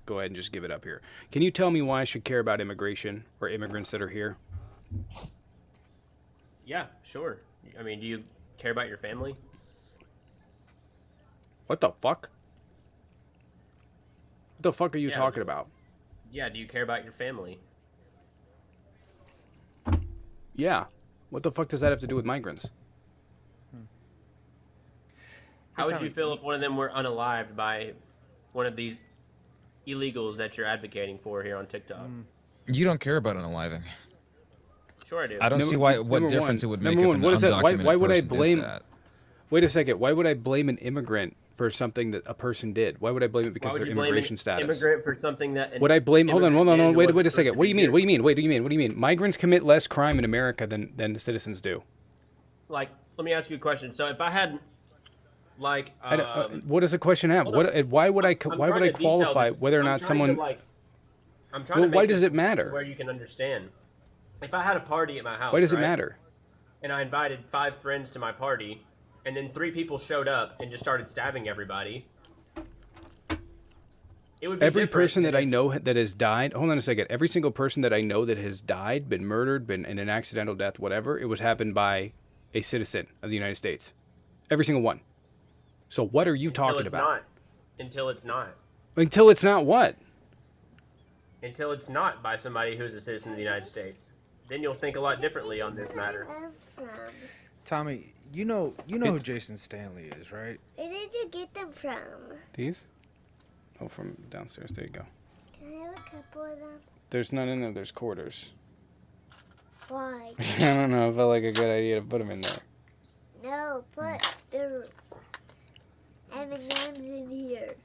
go ahead and just give it up here. Can you tell me why I should care about immigration or immigrants that are here? Yeah, sure. I mean, do you care about your family? What the fuck? What the fuck are you Yeah, talking about? Yeah, do you care about your family? Yeah. What the fuck does that have to do with migrants? How would you feel if one of them were unalived by one of these illegals that you're advocating for here on TikTok? You don't care about unaliving. Sure I do. I don't see what number difference one- it would make number if one, an what is that? undocumented Why would I person did blame? that. Wait a second. Why would I blame an immigrant for something that a person did? Why would I blame it Why because of would their you blame immigration an status? immigrant for something that an Would I blame? Hold on, immigrant did wait wasn't a supposed second. to What do you be mean? here? What do you mean? What do you mean? Migrants commit less crime in America than the citizens do. Like, let me ask you a question. So if I had, like, What does a question have? hold What? Why would I? I'm Why would trying I to detail qualify this. whether or I'm not trying someone? to, like, I'm trying Well, to make why this does it to matter? where you can understand. If I had a party at my house, Why does it right? matter? and I invited 5 friends to my party, and then 3 people showed up and just started stabbing everybody, it would be Every different person than that I if- know that has died, hold on a second. Every single person that I know that has died, been murdered, been in an accidental death, whatever, it was happened by a citizen of the United States. Every single one. So what are you until talking it's about? not. Until it's not. Until it's not what? Until it's not by somebody who's a citizen of the United States. Then you'll think a lot differently on this matter. Tommy, you know who Jason Stanley is, right? Where did you get them from? These? Oh, from downstairs. There you go. Can I have a couple of them? There's none in there. There's quarters. Why? I don't know. It felt like a good idea to put them in there. No, put the M&M's in here.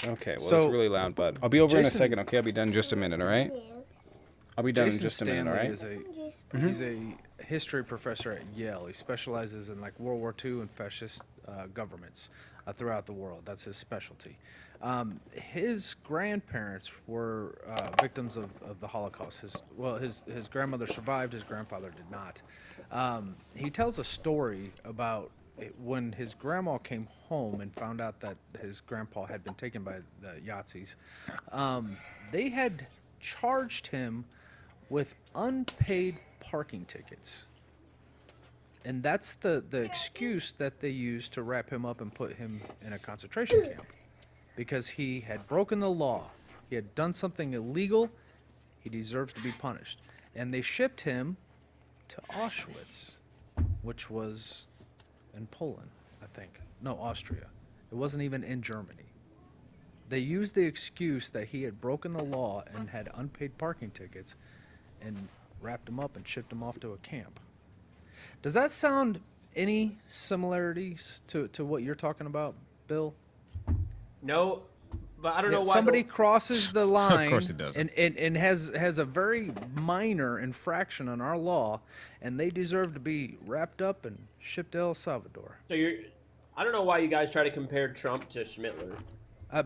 Okay, well, So, it's really loud, bud. I'll be over in a Jason- second, okay? I'll be done in just a minute, all right? I'll be done Jason in just a Stanley minute, all right? is he's a history professor at Yale. He specializes in like World War II and fascist governments throughout the world. That's his specialty. His grandparents were victims of the Holocaust. His grandmother survived. His grandfather did not. He tells a story about when his grandma came home and found out that his grandpa had been taken by the Yazis. They had charged him with unpaid parking tickets. And that's the excuse that they used to wrap him up and put him in a concentration camp. Because he had broken the law. He had done something illegal. He deserves to be punished. And they shipped him to Auschwitz, which was in Poland, I think. No, Austria. It wasn't even in Germany. They used the excuse that he had broken the law and had unpaid parking tickets and wrapped him up and shipped him off to a camp. Does that sound any similarities to what you're talking about, Bill? No, but I don't know why. Somebody crosses the line course it doesn't. and has a very minor infraction on our law, and they deserve to be wrapped up and shipped to El Salvador. So I don't know why you guys try to compare Trump to Schmittler.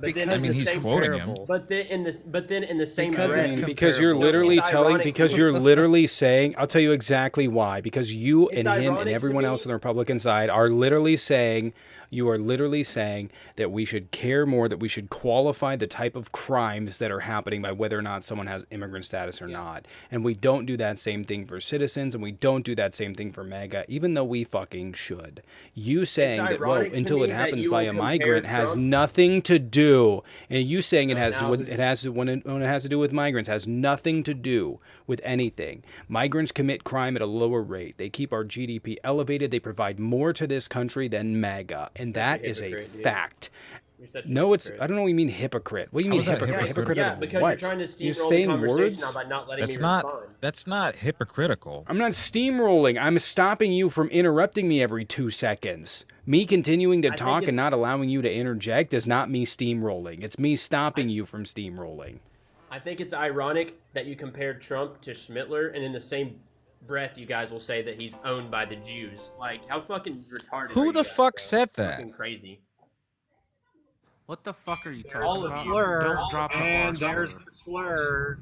Because I mean, it's he's same quoting him. parable. But then in the same Because breath, it's Because you're comparable. literally It's telling, ironic. because you're literally saying, I'll tell you exactly why. Because you It's and him ironic and to everyone me. else on the Republican side are literally saying, you are literally saying that we should care more, that we should qualify the type of crimes that are happening by whether or not someone has immigrant status or not. And we don't do that same thing for citizens, and we don't do that same thing for MAGA, even though we fucking should. You saying that, well, ironic to until me it that happens you by will a compare migrant has Trump- nothing to do, and you saying it has now when it's- it has when it has to do with migrants has nothing to do with anything. Migrants commit crime at a lower rate. They keep our GDP elevated. They provide more to this country than MAGA, and that is a hypocrite, dude. fact. You're such a No, it's hypocrite. I don't know what you mean hypocrite. What do you How mean is that hypocrite? hypocrite? Yeah, of because what? you're trying to You're steamroll the saying conversation words? now by not letting That's me not respond. that's not hypocritical. I'm not steamrolling. I'm stopping you from interrupting me every 2 seconds. Me continuing to I think talk and it's- not allowing you to interject is not me steamrolling. It's me stopping you from steamrolling. I think it's ironic that you compared Trump to Schmittler, and in the same breath, you guys will say that he's owned by the Jews. Like, how fucking retarded Who are you the guys, fuck bro? said It's that? fucking crazy. What the fuck are you There's talking the about? slur, Don't drop the and bar there's slur. the slur.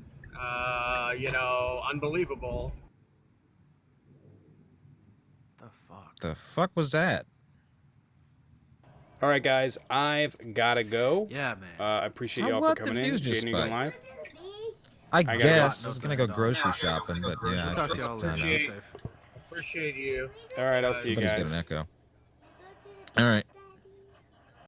Unbelievable. The fuck? The fuck was that? All right, guys, I've got to go. Yeah, man. I appreciate How y'all for what? coming The in. fuse just Jaden, you going spiked. live? I gotta guess go. I was gonna go grocery shopping, but yeah, We'll talk to it's y'all time later. out. Be safe. Appreciate you. All right, I'll see you Somebody's guys. got an echo. All right.